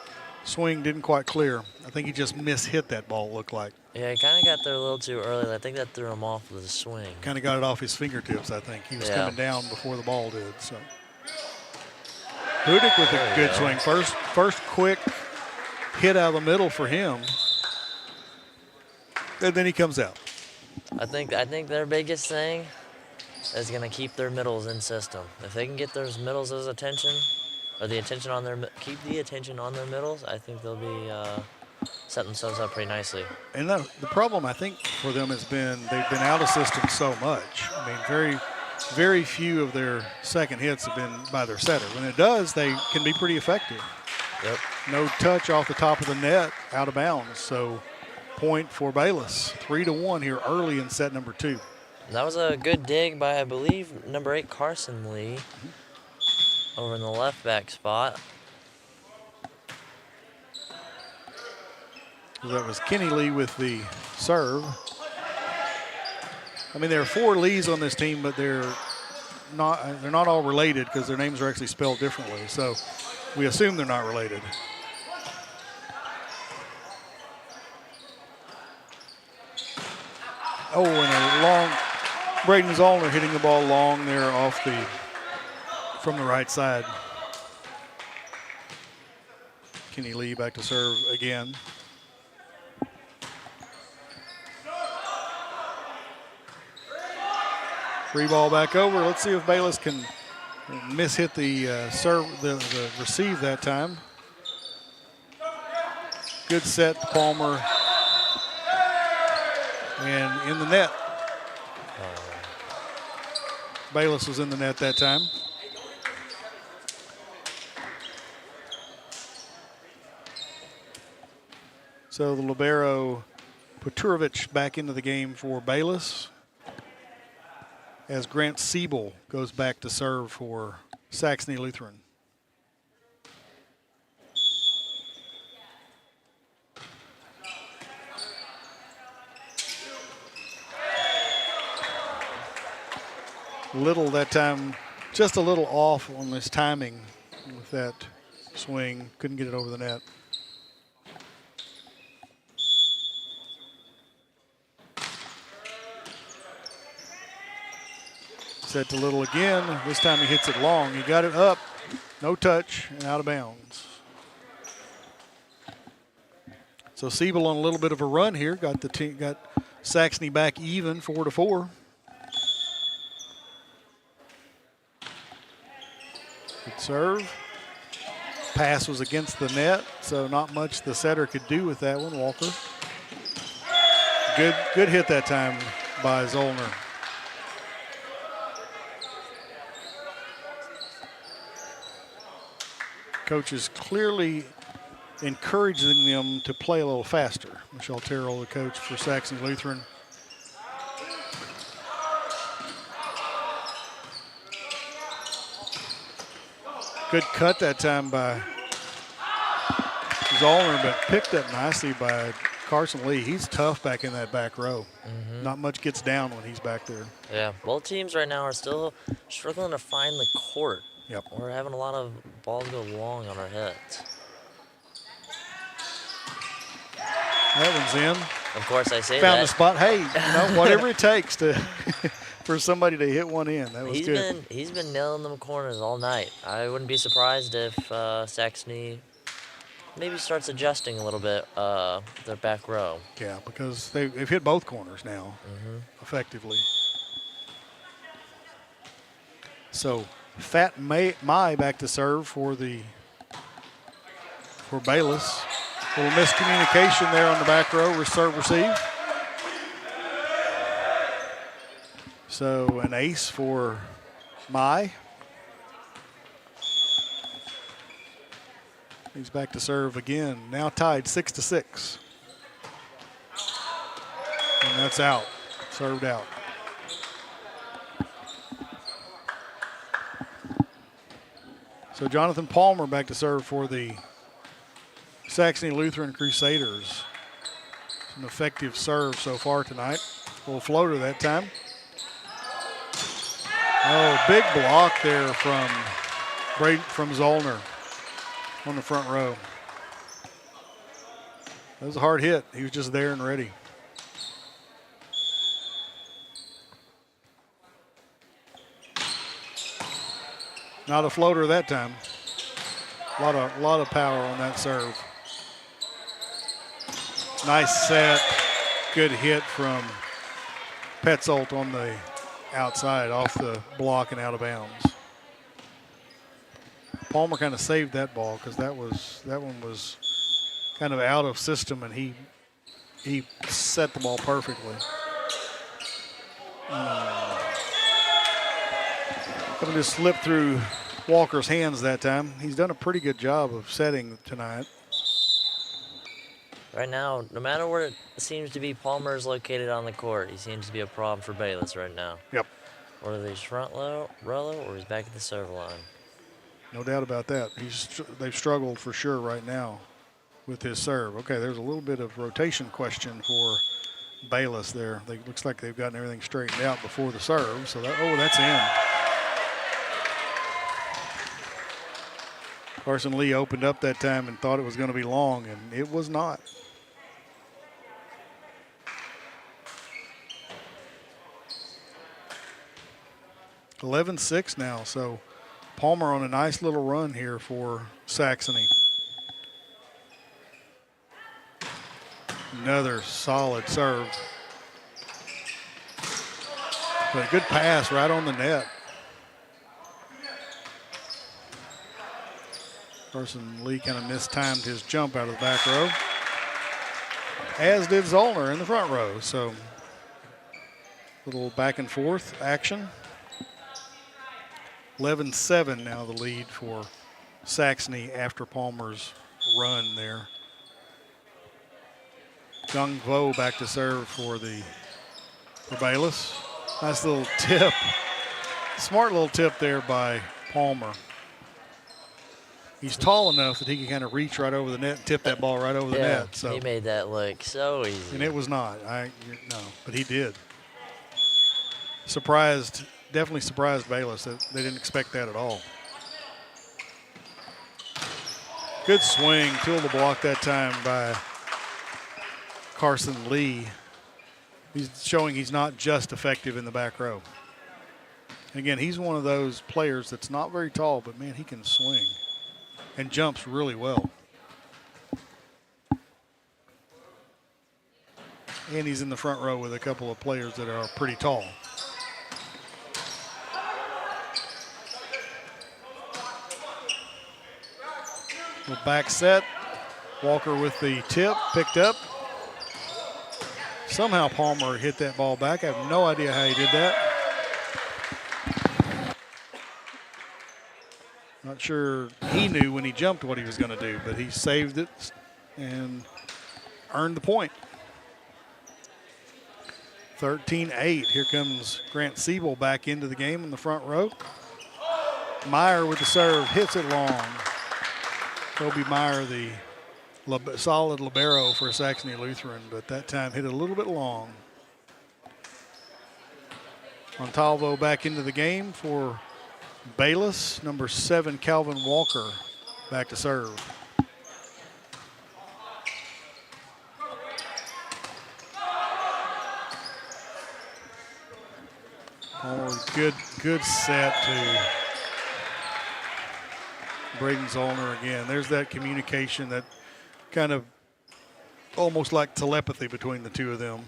swing didn't quite clear. I think he just mishit that ball, looked like. Yeah, he kind of got there a little too early. I think that threw him off with his swing. Kind of got it off his fingertips, I think. He was coming down before the ball did. So Hudick with a good swing. First quick hit out of the middle for him. And then he comes out. I think their biggest thing is going to keep their middles in system. If they can get those middles' attention, or keep the attention on their middles, I think they'll be set themselves up pretty nicely. And the problem I think for them has been they've been out of system so much. I mean, very, very few of their second hits have been by their setter. When it does, they can be pretty effective. Yep. No touch off the top of the net, out of bounds. So point for Bayless. 3-1 here early in set number two. That was a good dig by, I believe, number 8 Carson Lee over in the left back spot. That was Kenny Lee with the serve. I mean, there are 4 Lees on this team, but they're not all related because their names are actually spelled differently. So we assume they're not related. Oh, and a long, Braden Zollner hitting the ball long there from the right side. Kenny Lee back to serve again. Free ball back over. Let's see if Bayless can mishit the serve, the receive that time. Good set to Palmer. And in the net. Bayless was in the net that time. So the libero Peturovic back into the game for Bayless, as Grant Siebel goes back to serve for Saxony Lutheran. Little that time, just a little off on his timing with that swing. Couldn't get it over the net. Set to Little again. This time he hits it long. He got it up, no touch, and out of bounds. So Siebel on a little bit of a run here. Got Saxony back even, 4-4. Good serve. Pass was against the net, so not much the setter could do with that one, Walker. Good hit that time by Zollner. Coach is clearly encouraging them to play a little faster. Michelle Terrell, the coach for Saxony Lutheran. Good cut that time by Zollner, but picked up nicely by Carson Lee. He's tough back in that back row. Not much gets down when he's back there. Yeah, both teams right now are still struggling to find the court. Yep. We're having a lot of balls go long on our heads. That one's in. Of course, I say Found that. the spot. Hey, whatever it takes to for somebody to hit one in. That was good. He's been nailing them corners all night. I wouldn't be surprised if Saxony maybe starts adjusting a little bit their back row. Yeah, because they've hit both corners now effectively. So Fat Mai back to serve for Bayless. A little miscommunication there on the back row, serve receive. So an ace for Mai. He's back to serve again. Now tied 6-6. And that's out. Served out. So Jonathan Palmer back to serve for the Saxony Lutheran Crusaders. An effective serve so far tonight. A little floater that time. Oh, big block there from Zollner on the front row. That was a hard hit. He was just there and ready. Not a floater that time. A lot of power on that serve. Nice set. Good hit from Petzold on the outside off the block and out of bounds. Palmer kind of saved that ball because that one was kind of out of system, and he set the ball perfectly. Going to just slip through Walker's hands that time. He's done a pretty good job of setting tonight. Right now, no matter where it seems to be Palmer's located on the court, he seems to be a problem for Bayless right now. Yep. Whether he's front row or he's back at the serve line. No doubt about that. They've struggled for sure right now with his serve. Okay, there's a little bit of rotation question for Bayless there. Looks like they've gotten everything straightened out before the serve. So that's in. Carson Lee opened up that time and thought it was going to be long, and it was not. (11-6) now, so Palmer on a nice little run here for Saxony. Another solid serve. But a good pass right on the net. Carson Lee kind of mistimed his jump out of the back row, as did Zollner in the front row. So little back and forth action. 11-7 now the lead for Saxony after Palmer's run there. Jung Vo back to serve for Bayless. Nice little tip. Smart little tip there by Palmer. He's tall enough that he can kind of reach right over the net and tip that ball right over the net. So he made that look so easy. And it was not. No, but he did. Definitely surprised Bayless. They didn't expect that at all. Good swing. Two of the block that time by Carson Lee. He's showing he's not just effective in the back row. Again, he's one of those players that's not very tall, but man, he can swing and jumps really well. And he's in the front row with a couple of players that are pretty tall. The back set. Walker with the tip, picked up. Somehow Palmer hit that ball back. I have no idea how he did that. Not sure he knew when he jumped what he was going to do, but he saved it and earned the point. 13-8. Here comes Grant Siebel back into the game in the front row. Meyer with the serve, hits it long. Toby Meyer, the solid libero for Saxony Lutheran, but that time hit it a little bit long. Montalvo back into the game for Bayless. Number 7, Calvin Walker, back to serve. Oh, good set to Braden Zollner again. There's that communication, that kind of almost like telepathy between the two of them.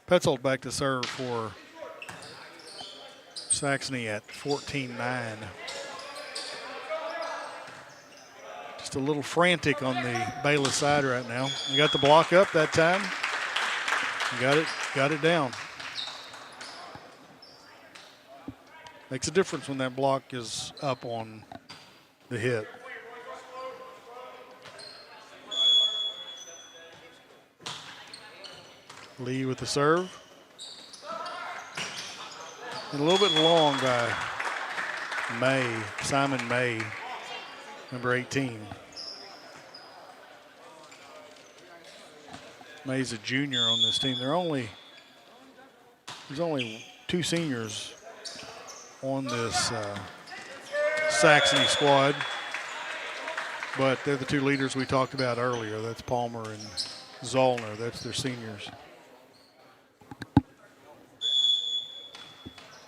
Petzold back to serve for Saxony at 14-9. Just a little frantic on the Bayless side right now. You got the block up that time. You got it down. Makes a difference when that block is up on the hit. Lee with the serve. And a little bit long by Simon May, number 18. May's a junior on this team. There's only 2 seniors on this Saxony squad, but they're the 2 leaders we talked about earlier. That's Palmer and Zollner. That's their seniors.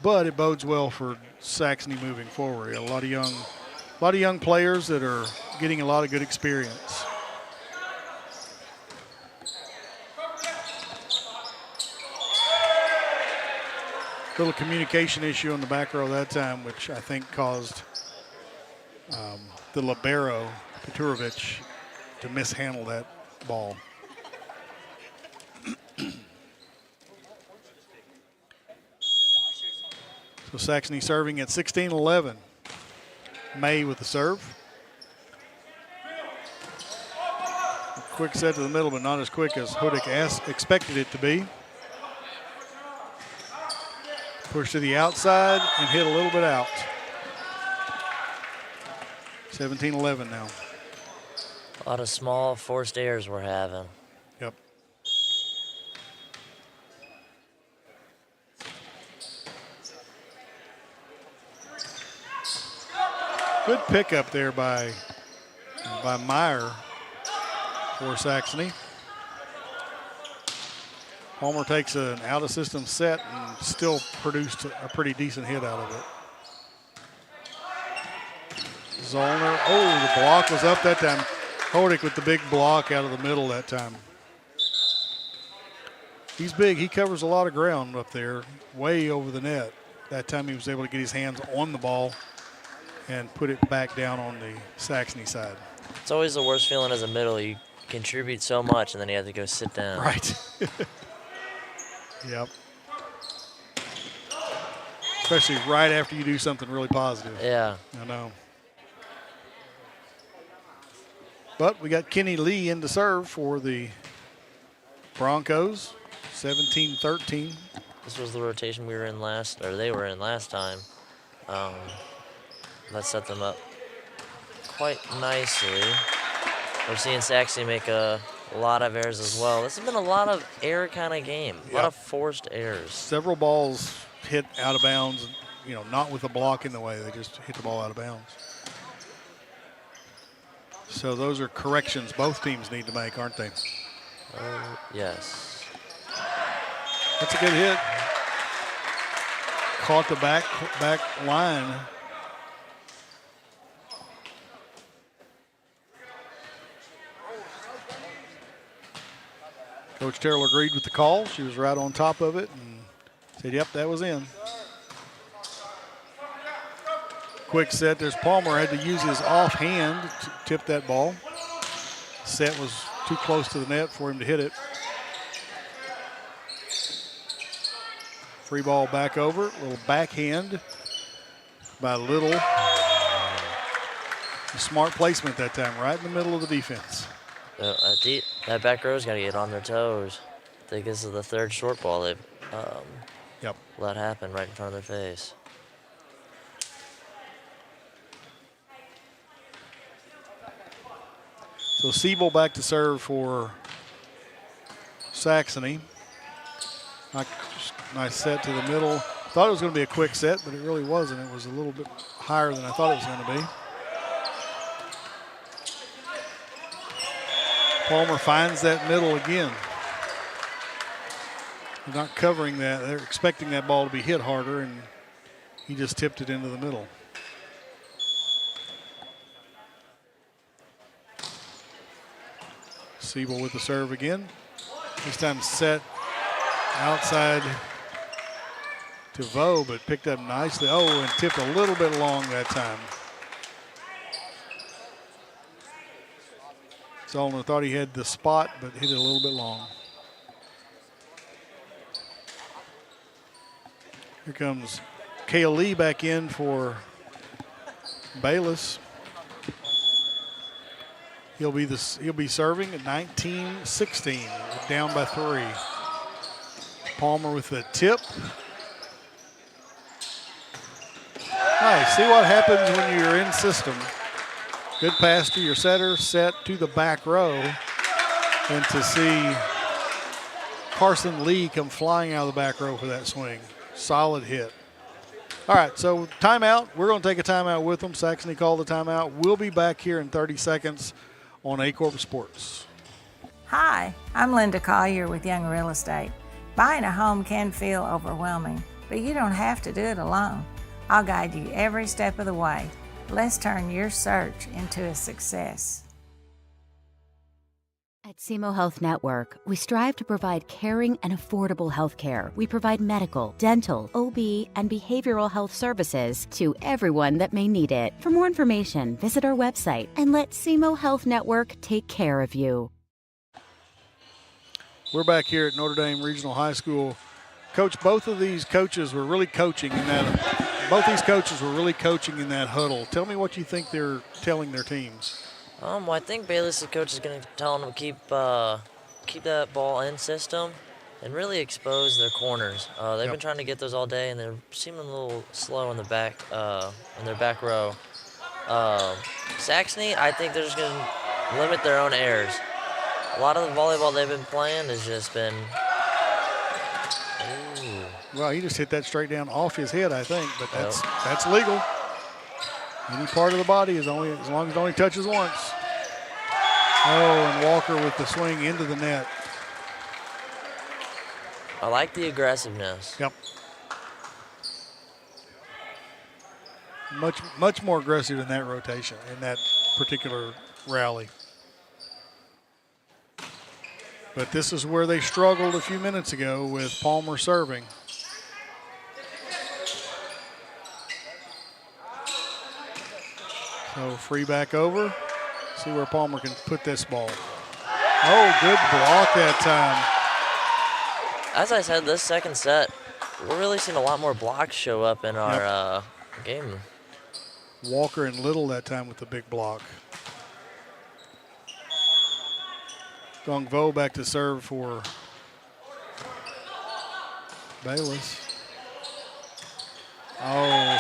But it bodes well for Saxony moving forward. A lot of young players that are getting a lot of good experience. Little communication issue on the back row that time, which I think caused the libero, Peturovic, to mishandle that ball. So Saxony serving at 16-11. May with the serve. A quick set to the middle, but not as quick as Hudik expected it to be. Push to the outside and hit a little bit out. 17-11 now. A lot of small forced errors we're having. Yep. Good pickup there by Meyer for Saxony. Palmer takes an out-of-system set and still produced a pretty decent hit out of it. Zollner, the block was up that time. Hodik with the big block out of the middle that time. He's big. He covers a lot of ground up there, way over the net. That time he was able to get his hands on the ball and put it back down on the Saxony side. It's always the worst feeling as a middle. You contribute so much, and then you have to go sit down. Right. Yep. Especially right after you do something really positive. Yeah. I know. But we got Kenny Lee in to serve for the Broncos, 17-13. This was the rotation they were in last time. That set them up quite nicely. We're seeing Saxony make a lot of errors as well. This has been a lot of error kind of game, a lot of forced errors. Several balls hit out of bounds, not with a block in the way. They just hit the ball out of bounds. So those are corrections both teams need to make, aren't they? Yes. That's a good hit. Caught the back line. Coach Terrell agreed with the call. She was right on top of it and said, yep, that was in. Quick set. There's Palmer had to use his offhand to tip that ball. Set was too close to the net for him to hit it. Free ball back over. Little backhand by Little. A smart placement that time, right in the middle of the defense. That back row's got to get on their toes. I think this is the third short ball they've let happen right in front of their face. So Siebel back to serve for Saxony. Nice set to the middle. Thought it was going to be a quick set, but it really wasn't. It was a little bit higher than I thought it was going to be. Palmer finds that middle again. They're not covering that. They're expecting that ball to be hit harder, and he just tipped it into the middle. Siebel with the serve again. This time set outside to Vo, but picked up nicely. Oh, and tipped a little bit long that time. Zollner thought he had the spot, but hit it a little bit long. Here comes Kale Lee back in for Bayless. He'll be serving at 19-16, down by 3. Palmer with the tip. Nice. See what happens when you're in system. Good pass to your setter, set to the back row. And to see Carson Lee come flying out of the back row for that swing. Solid hit. All right, so timeout. We're going to take a timeout with them. Saxony called the timeout. We'll be back here in 30 seconds on Aycorp Sports. Hi, I'm Linda Collier with Young Real Estate. Buying a home can feel overwhelming, but you don't have to do it alone. I'll guide you every step of the way. Let's turn your search into a success. At SEMO Health Network, we strive to provide caring and affordable health care. We provide medical, dental, OB, and behavioral health services to everyone that may need it. For more information, visit our website and let SEMO Health Network take care of you. We're back here at Notre Dame Regional High School. Coach, both these coaches were really coaching in that huddle. Tell me what you think they're telling their teams. Well, I think Bayless' coach is going to tell them to keep that ball in system and really expose their corners. They've been trying to get those all day, and they're seeming a little slow in the back, in their back row. Saxony, I think they're just going to limit their own errors. A lot of the volleyball they've been playing has just been. Ooh. Well, he just hit that straight down off his head, I think, but that's legal. Any part of the body is only as long as it only touches once. Oh, and Walker with the swing into the net. I like the aggressiveness. Yep. Much more aggressive in that rotation, in that particular rally. But this is where they struggled a few minutes ago with Palmer serving. So free back over. See where Palmer can put this ball. Oh, good block that time. As I said, this second set, we're really seeing a lot more blocks show up in our game. Walker and Little that time with the big block. Gong Vo back to serve for Bayless. Oh,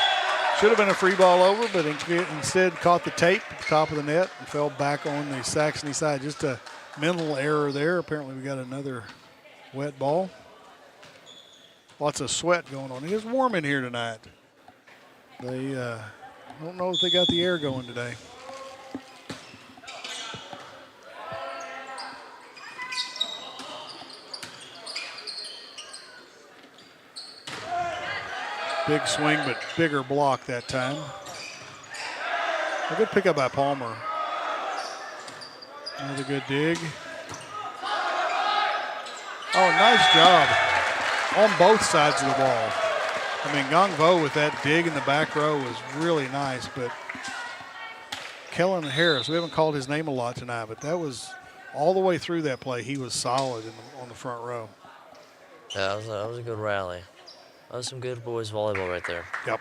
should have been a free ball over, but instead caught the tape at the top of the net and fell back on the Saxony side. Just a mental error there. Apparently we got another wet ball. Lots of sweat going on. It is warm in here tonight. They don't know if they got the air going today. Big swing, but bigger block that time. A good pickup by Palmer. Another good dig. Oh, nice job on both sides of the ball. I mean, Gong Vo with that dig in the back row was really nice, but Kellen Harris, we haven't called his name a lot tonight, but that was all the way through that play. He was solid on the front row. Yeah, that was a good rally. That was some good boys volleyball right there. Yep.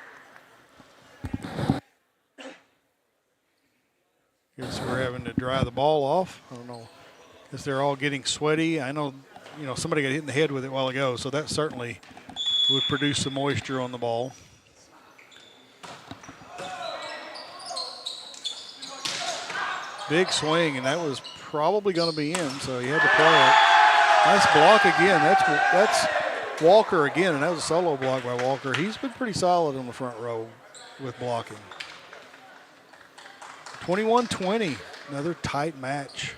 Guess we're having to dry the ball off. I don't know. Guess they're all getting sweaty. I know, somebody got hit in the head with it a while ago, so that certainly would produce some moisture on the ball. Big swing, and that was probably going to be in, so he had to play it. Nice block again. That's Walker again, and that was a solo block by Walker. He's been pretty solid on the front row with blocking. 21-20, another tight match.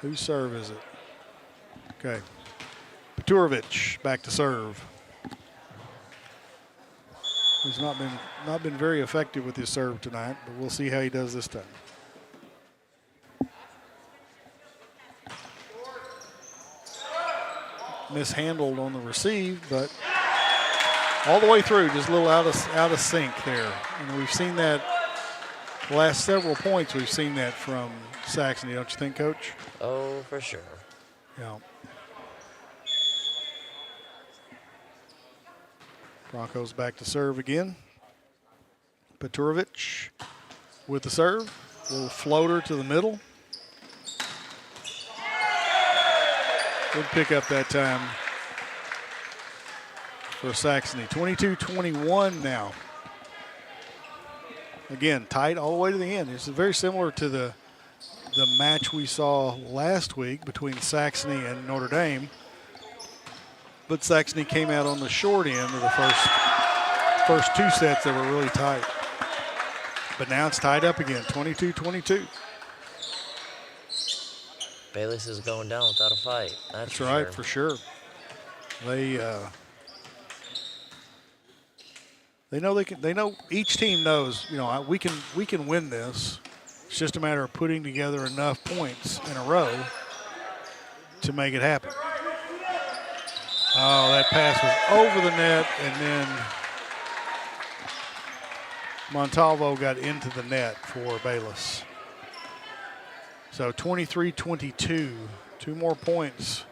Whose serve is it? Okay. Peturovic back to serve. He's not been very effective with his serve tonight, but we'll see how he does this time. Mishandled on the receive, but all the way through, just a little out of sync there. And we've seen that the last several points. We've seen that from Saxony, don't you think, Coach? Oh, for sure. Yeah. Bronchos back to serve again. Peturovic with the serve. Little floater to the middle. Good pick up that time for Saxony. 22-21 now. Again, tight all the way to the end. It's very similar to the match we saw last week between Saxony and Notre Dame. But Saxony came out on the short end of the first two sets that were really tight. But now it's tied up again, 22-22. Bayless is going down without a fight. That's right, for sure. They know each team knows, we can win this. It's just a matter of putting together enough points in a row to make it happen. Oh, that pass was over the net, and then Montalvo got into the net for Bayless. So 23-22, 2 more points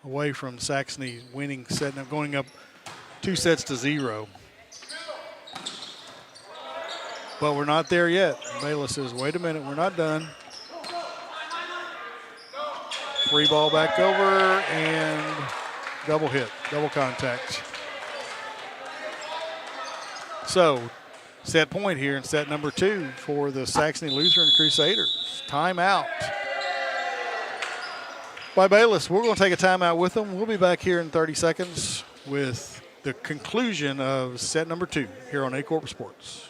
away from Saxony winning set and going up 2 sets to 0. But we're not there yet. Bayless says, wait a minute, we're not done. Free ball back over and double hit, double contact. So set point here in set number 2 for the Saxony Lutheran Crusaders. Timeout by Bayless. We're going to take a timeout with them. We'll be back here in 30 seconds with the conclusion of set number 2 here on Aycorp Sports.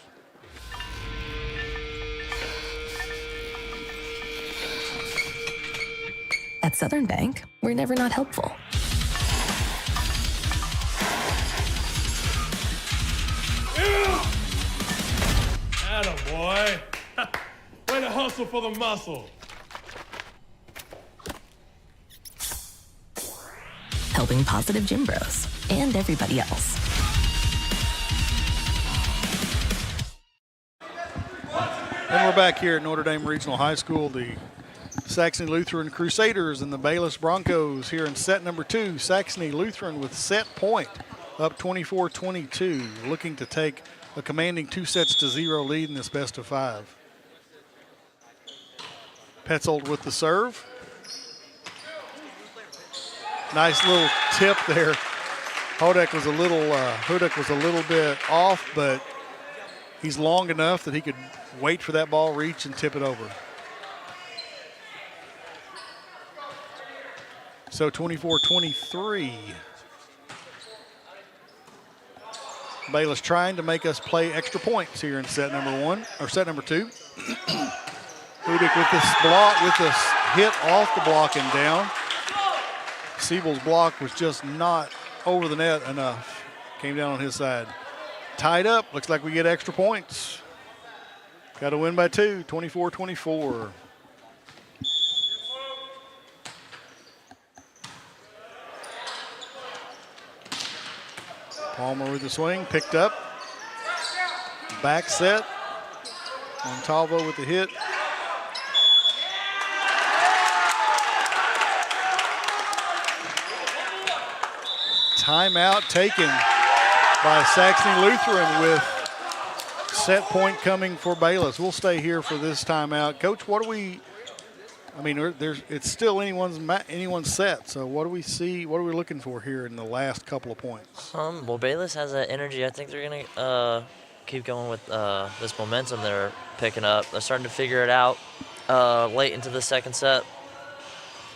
At Southern Bank, we're never not helpful. Atta boy. Way to hustle for the muscle. helping positive gym bros and everybody else. And we're back here at Notre Dame Regional High School. The Saxony Lutheran Crusaders and the Bayless Bronchos here in set number 2. Saxony Lutheran with set point, up 24-22, looking to take a commanding 2-0 lead in this best of 5. Petzold with the serve. Nice little tip there. Hudak was a little bit off, but he's long enough that he could wait for that ball, reach, and tip it over. So 24-23. Bayless trying to make us play extra points here in set number 2. Hudak with this block, with this hit off the block and down. Siebel's block was just not over the net enough. Came down on his side. Tied up, looks like we get extra points. Got to win by 2, 24-24. Palmer with the swing, picked up. Back set. Montalvo with the hit. Timeout taken by Saxony Lutheran with set point coming for Bayless. We'll stay here for this timeout. Coach, what do we – I mean, it's still anyone's set, so what do we see? What are we looking for here in the last couple of points? Well, Bayless has that energy. I think they're going to keep going with this momentum they're picking up. They're starting to figure it out late into the second set.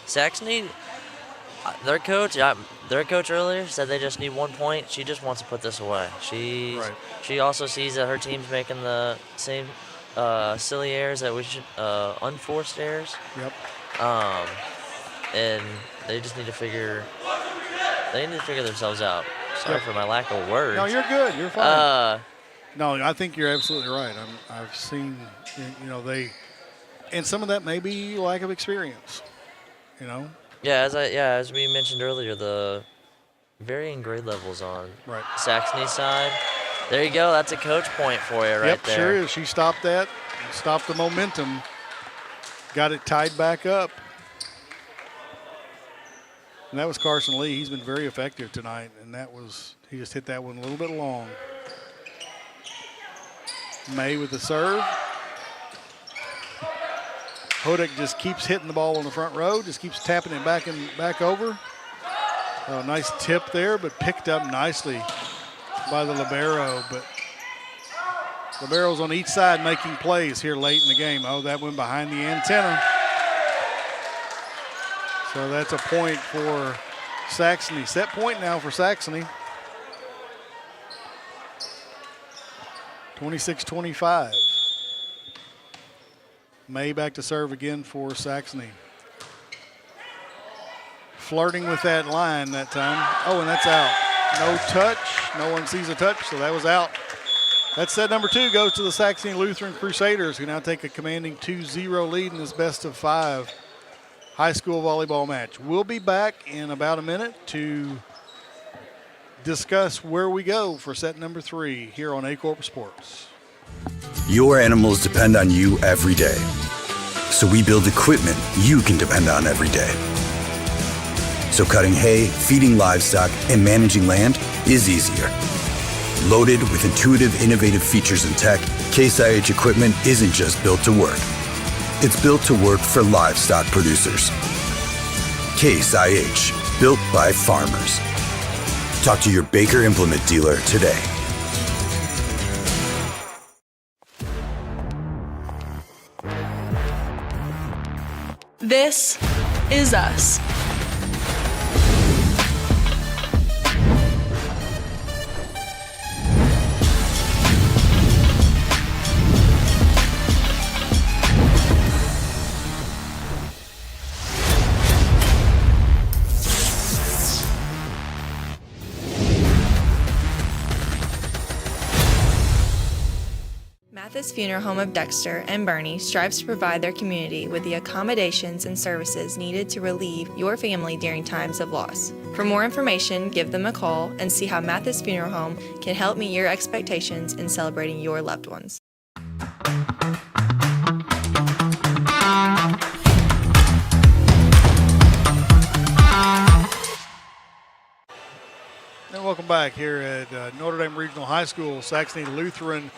Saxony – their coach earlier said they just need 1 point. She just wants to put this away. She also sees that her team's making the same silly errors that we should, unforced errors. Yep. And they just need to figure themselves out. Sorry for my lack of words. No, you're good. You're fine. No, I think you're absolutely right. I've seen, and some of that may be lack of experience, Yeah, as we mentioned earlier, the varying grade levels on Saxony's side. There you go. That's a coach point for you right there. Sure is. She stopped that, stopped the momentum, got it tied back up. And that was Carson Lee. He's been very effective tonight, and he just hit that one a little bit long. May with the serve. Hudak just keeps hitting the ball on the front row, just keeps tapping it back over. Nice tip there, but picked up nicely by the libero. But liberos on each side making plays here late in the game. Oh, that went behind the antenna. So that's a point for Saxony. Set point now for Saxony. 26-25. May back to serve again for Saxony. Flirting with that line that time. Oh, and that's out. No touch. No one sees a touch, so that was out. That set number 2 goes to the Saxony Lutheran Crusaders, who now take a commanding 2-0 lead in this best of 5 high school volleyball match. We'll be back in about a minute to discuss where we go for set number 3 here on Aycorp Sports. Your animals depend on you every day. So we build equipment you can depend on every day. So cutting hay, feeding livestock, and managing land is easier. Loaded with intuitive, innovative features and tech, Case IH equipment isn't just built to work. It's built to work for livestock producers. Case IH, built by farmers. Talk to your Baker Implement dealer today. This is us. Mathis Funeral Home of Dexter and Bernie strives to provide their community with the accommodations and services needed to relieve your family during times of loss. For more information, give them a call and see how Mathis Funeral Home can help meet your expectations in celebrating your loved ones. And welcome back here at Notre Dame Regional High School. Saxony Lutheran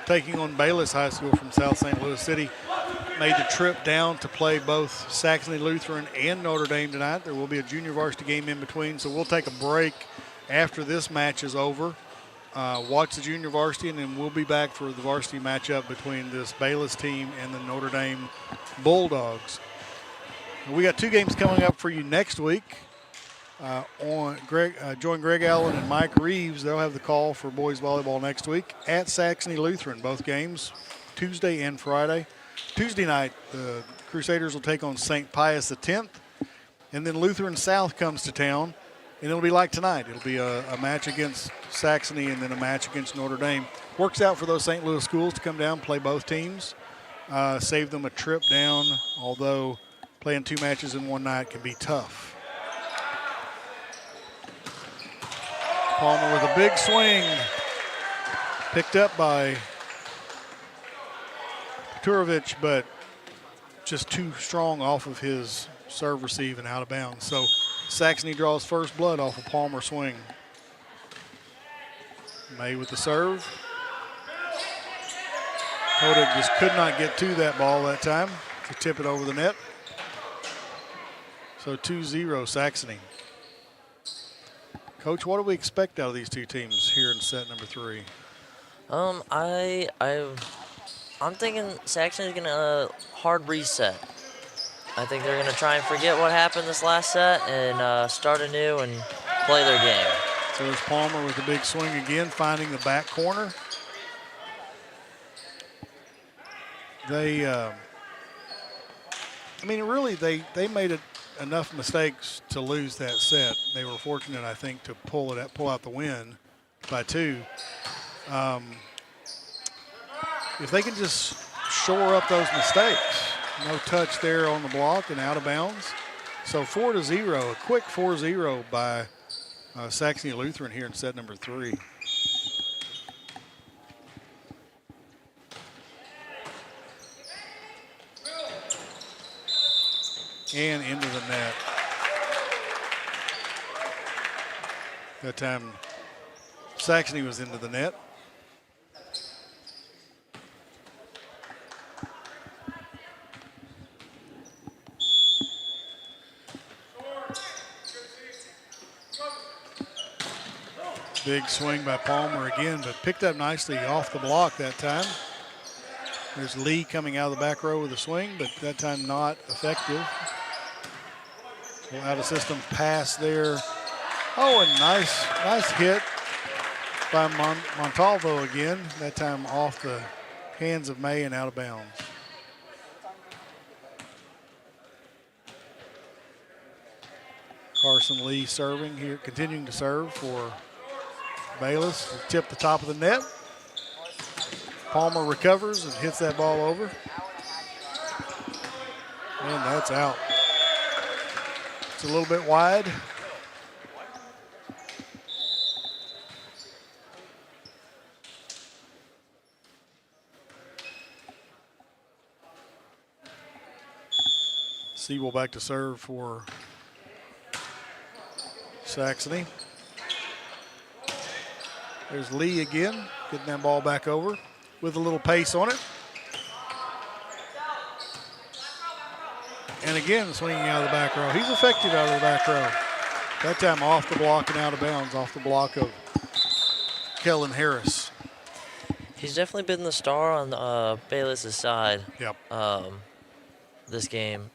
taking on Bayless High School from South St. Louis City. Made the trip down to play both Saxony Lutheran and Notre Dame tonight. There will be a junior varsity game in between, so we'll take a break after this match is over. Watch the junior varsity, and then we'll be back for the varsity matchup between this Bayless team and the Notre Dame Bulldogs. We got 2 games coming up for you next week. Join Greg Allen and Mike Reeves. They'll have the call for boys volleyball next week at Saxony Lutheran. Both games Tuesday and Friday. Tuesday night, the Crusaders will take on St. Pius X, and then Lutheran South comes to town, and it'll be like tonight. It'll be a match against Saxony and then a match against Notre Dame. Works out for those St. Louis schools to come down, play both teams, save them a trip down, although playing 2 matches in one night can be tough. Palmer with a big swing, picked up by Turovic, but just too strong off of his serve receive and out of bounds. So Saxony draws first blood off a Palmer swing. May with the serve. Hoda just could not get to that ball that time to tip it over the net. So 2-0 Saxony. Coach, what do we expect out of these 2 teams here in set number 3? I'm thinking Saxony's gonna hard reset. I think they're gonna try and forget what happened this last set and start anew and play their game. So there's Palmer with a big swing again, finding the back corner. They, really, they made enough mistakes to lose that set. They were fortunate, I think, to pull out the win by 2. If they can just shore up those mistakes, no touch there on the block and out of bounds. So 4-0, a quick 4-0 by Saxony Lutheran here in set number 3. And into the net. That time Saxony was into the net. Big swing by Palmer again, but picked up nicely off the block that time. There's Lee coming out of the back row with a swing, but that time not effective. Out of system pass there. Oh, and nice hit by Montalvo again, that time off the hands of May and out of bounds. Carson Lee serving here, continuing to serve for Bayless. Tip the top of the net. Palmer recovers and hits that ball over. And that's out. It's a little bit wide. Siebel back to serve for Saxony. There's Lee again, getting that ball back over with a little pace on it. And again, swinging out of the back row. He's effective out of the back row. That time off the block and out of bounds, off the block of Kellen Harris. He's definitely been the star on Bayless' side. Yep. This game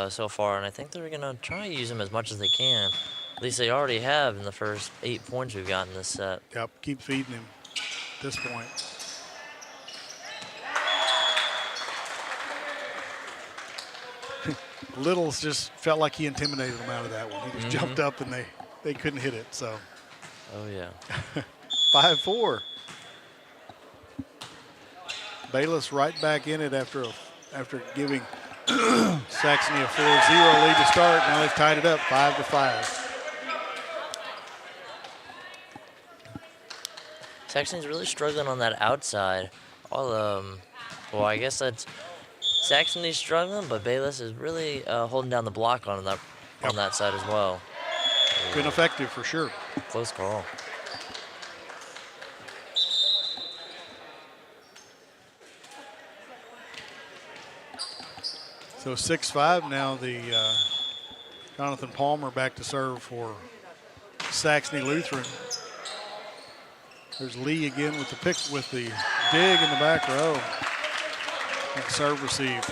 so far, and I think they're going to try to use him as much as they can. At least they already have in the first 8 points we've gotten this set. Yep, keep feeding him at this point. Littles just felt like he intimidated them out of that one. He just jumped up and they couldn't hit it, so. Oh, yeah. 5-4. Bayless right back in it after giving Saxony a 4-0 lead to start. Now they've tied it up 5-5. Saxony's really struggling on that outside. Well, I guess that's Saxony's struggling, but Bayless is really holding down the block on that side as well. Been effective for sure. Close call. So 6-5 now. The Jonathan Palmer back to serve for Saxony Lutheran. There's Lee again with the dig in the back row. And serve receive.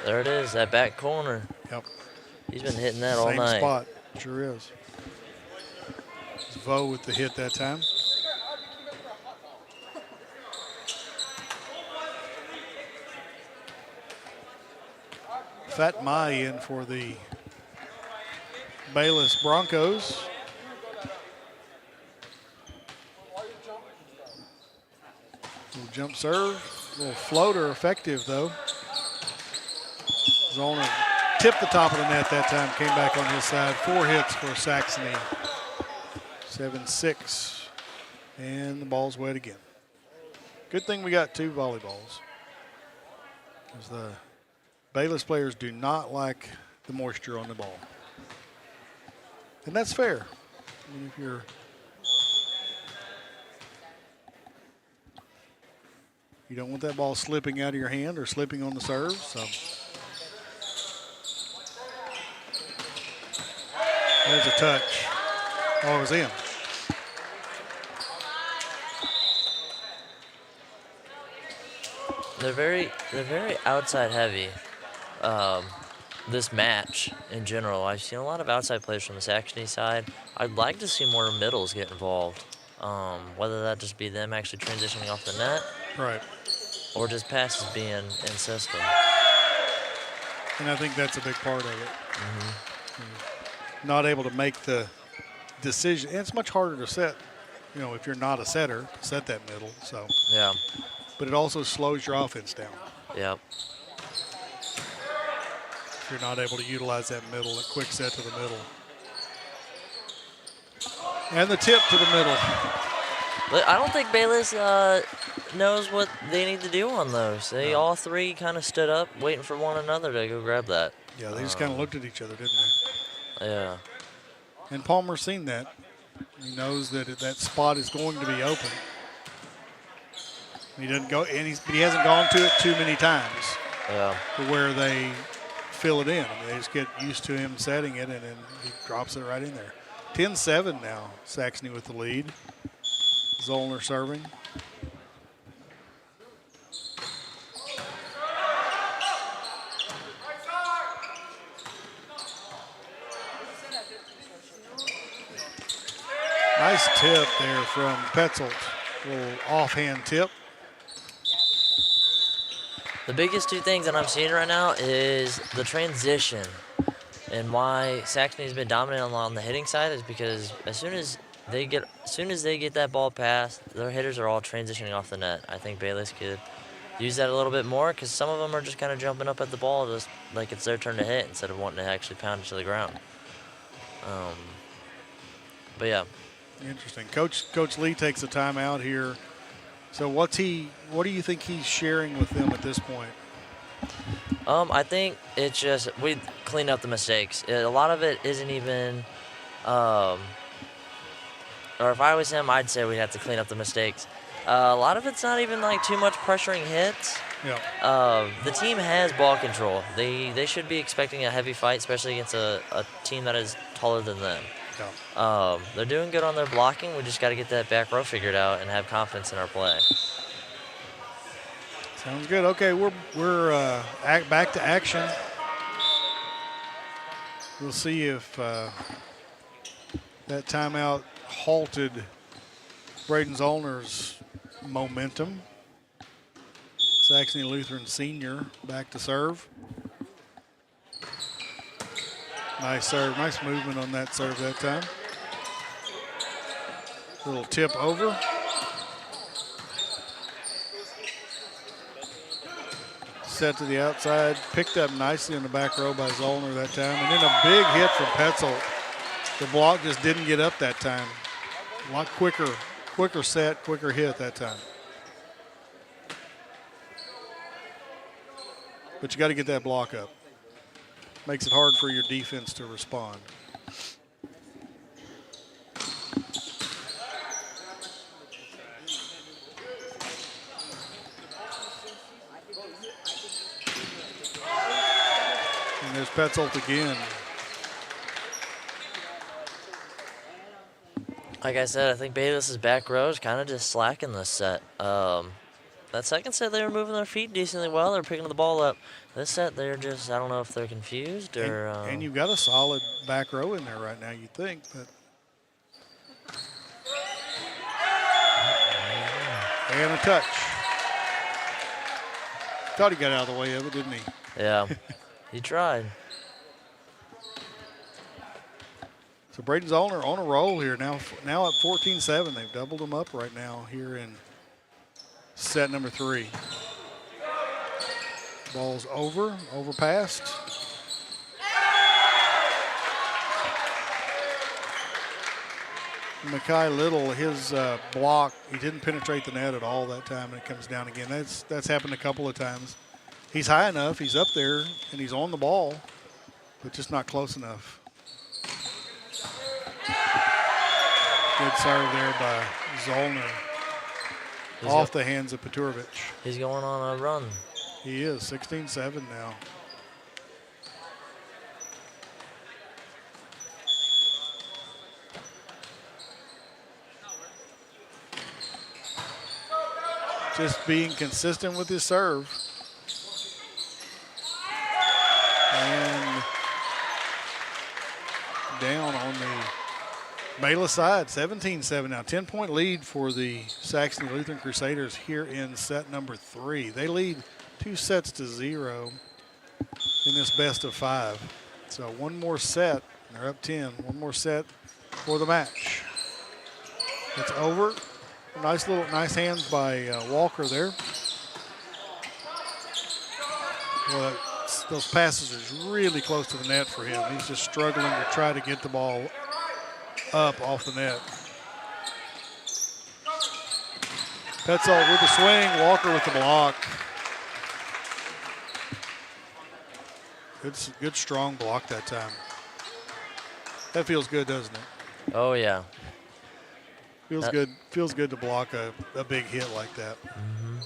There it is, that back corner. Yep. He's been hitting that all night. Same spot, sure is. Vo with the hit that time. Fat Mai in for the Bayless Broncos. Little jump serve, little floater effective though. Zollner tipped the top of the net that time, came back on his side. 4 hits for Saxony. 7-6, and the ball's wet again. Good thing we got 2 volleyballs, because the Bayless players do not like the moisture on the ball. And that's fair. I mean, if you don't want that ball slipping out of your hand or slipping on the serve, so. There's a touch. Oh, it was in. They're very outside heavy. This match in general, I've seen a lot of outside players from the Saxony side. I'd like to see more middles get involved. Whether that just be them actually transitioning off the net, right, or just passes being in system. And I think that's a big part of it. Mm-hmm. Not able to make the decision. And it's much harder to set, if you're not a setter, set that middle. So yeah. But it also slows your offense down. Yep. If you're not able to utilize that middle, that quick set to the middle. And the tip to the middle. I don't think Bayless knows what they need to do on those. They all 3 kind of stood up, waiting for one another to go grab that. Yeah, they just kind of looked at each other, didn't they? Yeah. And Palmer's seen that. He knows that that spot is going to be open. He doesn't go, but he hasn't gone to it too many times. Yeah. To where they fill it in. They just get used to him setting it, and then he drops it right in there. 10-7 now. Saxony with the lead. Zollner serving. Nice tip there from Petzelt. A little offhand tip. The biggest 2 things that I'm seeing right now is the transition, and why Saxony's been dominant on the hitting side is because as soon as they get that ball passed, their hitters are all transitioning off the net. I think Bayless could use that a little bit more, because some of them are just kind of jumping up at the ball just like it's their turn to hit instead of wanting to actually pound it to the ground. But yeah. Interesting. Coach Lee takes a timeout here. So what do you think he's sharing with them at this point? I think it's just we clean up the mistakes. A lot of it isn't even, or if I was him, I'd say we'd have to clean up the mistakes. A lot of it's not even like too much pressuring hits. Yeah. The team has ball control. They should be expecting a heavy fight, especially against a team that is taller than them. Yeah. They're doing good on their blocking. We just got to get that back row figured out and have confidence in our play. Sounds good. Okay, we're back to action. We'll see if that timeout halted Braden Zollner's momentum. Saxony Lutheran senior back to serve. Nice serve, nice movement on that serve that time. Little tip over. set to the outside, picked up nicely in the back row by Zollner that time, and then a big hit from Petzold. The block just didn't get up that time. A lot quicker set, quicker hit that time. But you got to get that block up. Makes it hard for your defense to respond. And there's Petzold again. Like I said, I think Bayless's back row is kind of just slacking this set. That second set, they were moving their feet decently well. They were picking the ball up. This set, they're just, I don't know if they're confused or... And you've got a solid back row in there right now, you'd think. But and a touch. Thought he got out of the way of it, didn't he? Yeah, he tried. So Braden Zollner on a roll here now up 14-7. They've doubled them up right now here in set number 3. Ball's overpassed. Mackay Little, his block, he didn't penetrate the net at all that time, and it comes down again. That's happened a couple of times. He's high enough, he's up there, and he's on the ball, but just not close enough. Good serve there by Zollner. Off the hands of Peturovic. He's going on a run. He is, 16-7 now. Just being consistent with his serve. And down on the Bayless side, 17-7 now. 10-point lead for the Saxony Lutheran Crusaders here in set number 3. They lead 2-0 in this best of 5. So one more set, they're up 10. One more set for the match. It's over. Nice hands by Walker there. Well, those passes are really close to the net for him. He's just struggling to try to get the ball up off the net. Petzold with the swing, Walker with the block. Good strong block that time. That feels good, doesn't it? Oh, yeah. Feels good. Feels good to block a big hit like that. Mm-hmm.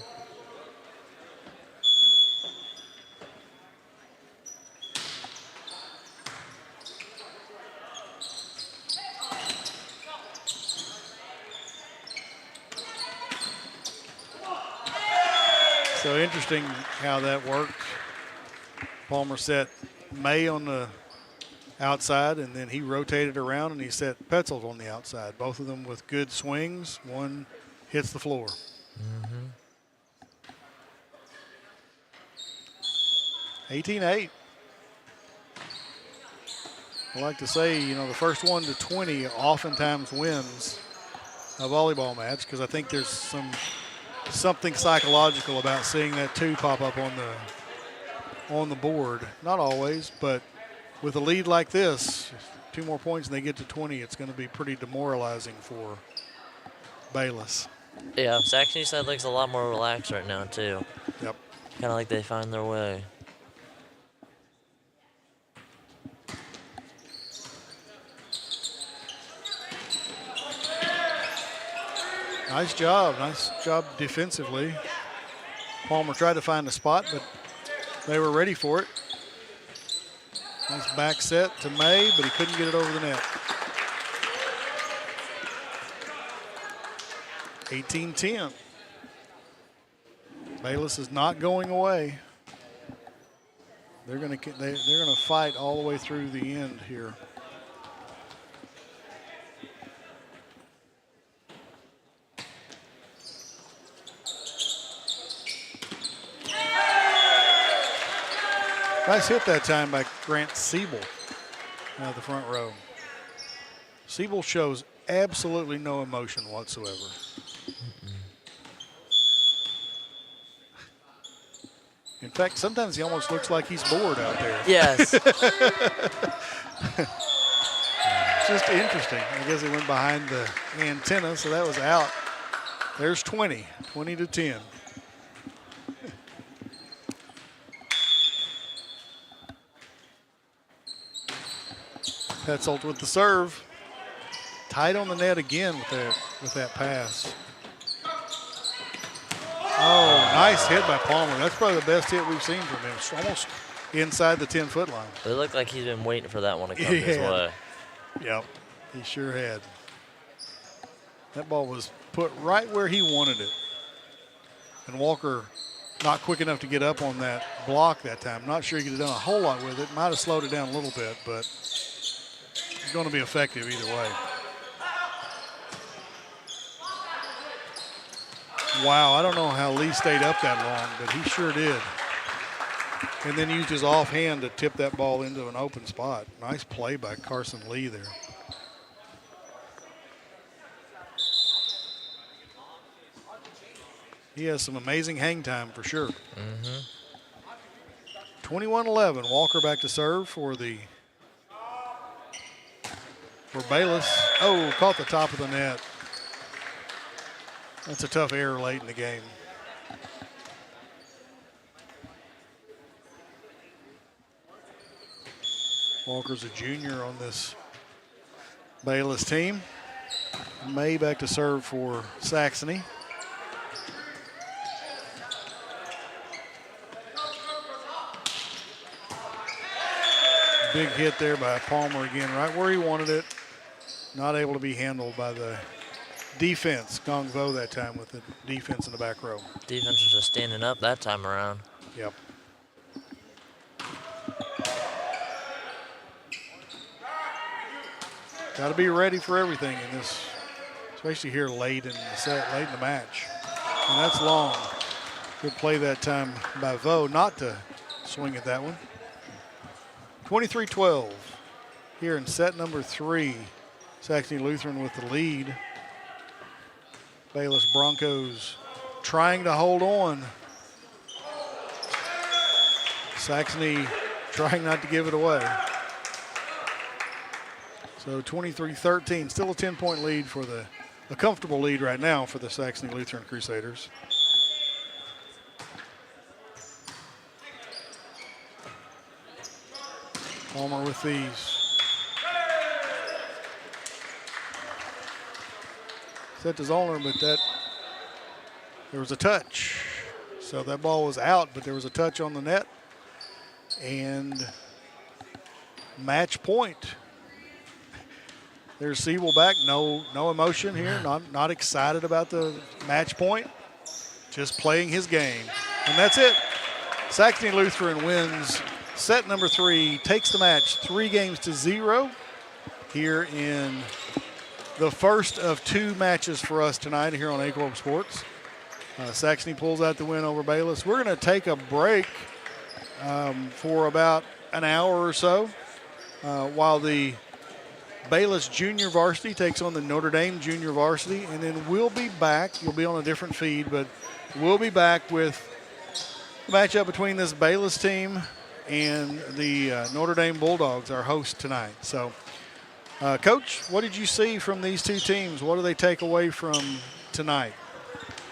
So interesting how that worked. Palmer set May on the outside, and then he rotated around and he set Petzold on the outside. Both of them with good swings. One hits the floor. Mm-hmm. 18-8. I like to say, the first 1 to 20 oftentimes wins a volleyball match, because I think there's something psychological about seeing that 2 pop up on the board. Not always, but with a lead like this, 2 more points and they get to 20, it's going to be pretty demoralizing for Bayless. Yeah, Saxony side looks a lot more relaxed right now too. Yep. Kind of like they find their way. Nice job defensively. Palmer tried to find a spot, but they were ready for it. Nice back set to May, but he couldn't get it over the net. 18-10. Bayless is not going away. They're going to fight all the way through the end here. Nice hit that time by Grant Siebel out of the front row. Siebel shows absolutely no emotion whatsoever. In fact, sometimes he almost looks like he's bored out there. Yes. Just interesting. I guess he went behind the antenna, so that was out. There's 20 to 10. Petzold with the serve. Tight on the net again with that pass. Oh, nice hit by Palmer. That's probably the best hit we've seen from him. It's almost inside the 10-foot line. It looked like he's been waiting for that one to come his way. Yep, he sure had. That ball was put right where he wanted it. And Walker not quick enough to get up on that block that time. Not sure he could have done a whole lot with it. Might have slowed it down a little bit, but it's going to be effective either way. Wow, I don't know how Lee stayed up that long, but he sure did. And then used his offhand to tip that ball into an open spot. Nice play by Carson Lee there. He has some amazing hang time for sure. 21-11, Walker back to serve for Bayless. Oh, caught the top of the net. That's a tough error late in the game. Walker's a junior on this Bayless team. May back to serve for Saxony. Big hit there by Palmer again, right where he wanted it. Not able to be handled by the defense. Gong Vo that time with the defense in the back row. Defense was just standing up that time around. Yep. Got to be ready for everything in this, especially here late in the set, late in the match. And that's long. Good play that time by Vo not to swing at that one. 23-12 here in set number 3. Saxony Lutheran with the lead. Bayless Broncos trying to hold on. Saxony trying not to give it away. So 23-13, still a 10-point lead for a comfortable lead right now for the Saxony Lutheran Crusaders. Palmer with these. Set to Zollner, but there was a touch. So that ball was out, but there was a touch on the net. And match point. There's Siebel back. No emotion here. Not excited about the match point. Just playing his game. And that's it. Saxony Lutheran wins set number 3, takes the match 3-0 here in the first of 2 matches for us tonight here on Aycorp Sports. Saxony pulls out the win over Bayless. We're going to take a break for about an hour or so while the Bayless junior varsity takes on the Notre Dame junior varsity, and then we'll be back. You'll be on a different feed, but we'll be back with the matchup between this Bayless team and the Notre Dame Bulldogs, our host tonight. So, Coach, what did you see from these 2 teams? What do they take away from tonight?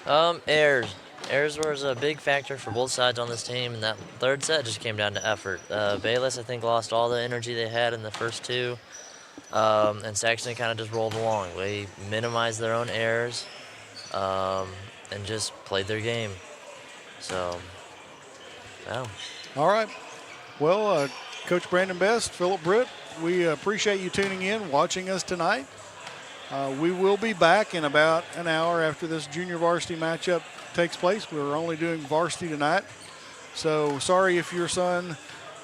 Errors. Errors was a big factor for both sides on this team, and that third set just came down to effort. Bayless, I think, lost all the energy they had in the first 2, and Saxony kind of just rolled along. They minimized their own errors and just played their game. So, yeah. All right. Well, Coach Brandon Best, Philip Britt, we appreciate you tuning in, watching us tonight. We will be back in about an hour after this junior varsity matchup takes place. We're only doing varsity tonight. So sorry if your son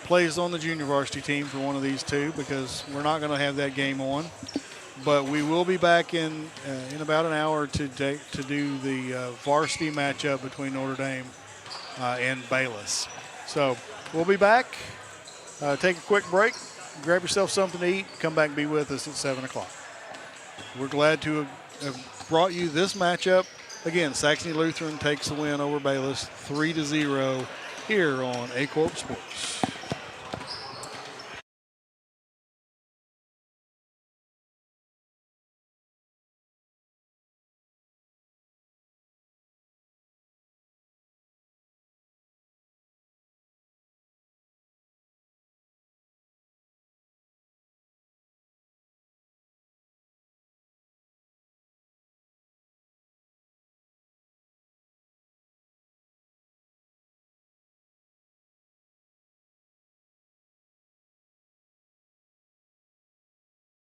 plays on the junior varsity team for one of these 2, because we're not going to have that game on. But we will be back in about an hour to do the varsity matchup between Notre Dame and Bayless. So we'll be back. Take a quick break. Grab yourself something to eat. Come back and be with us at 7 o'clock. We're glad to have brought you this matchup. Again, Saxony Lutheran takes the win over Bayless 3-0 here on Aycorp Sports.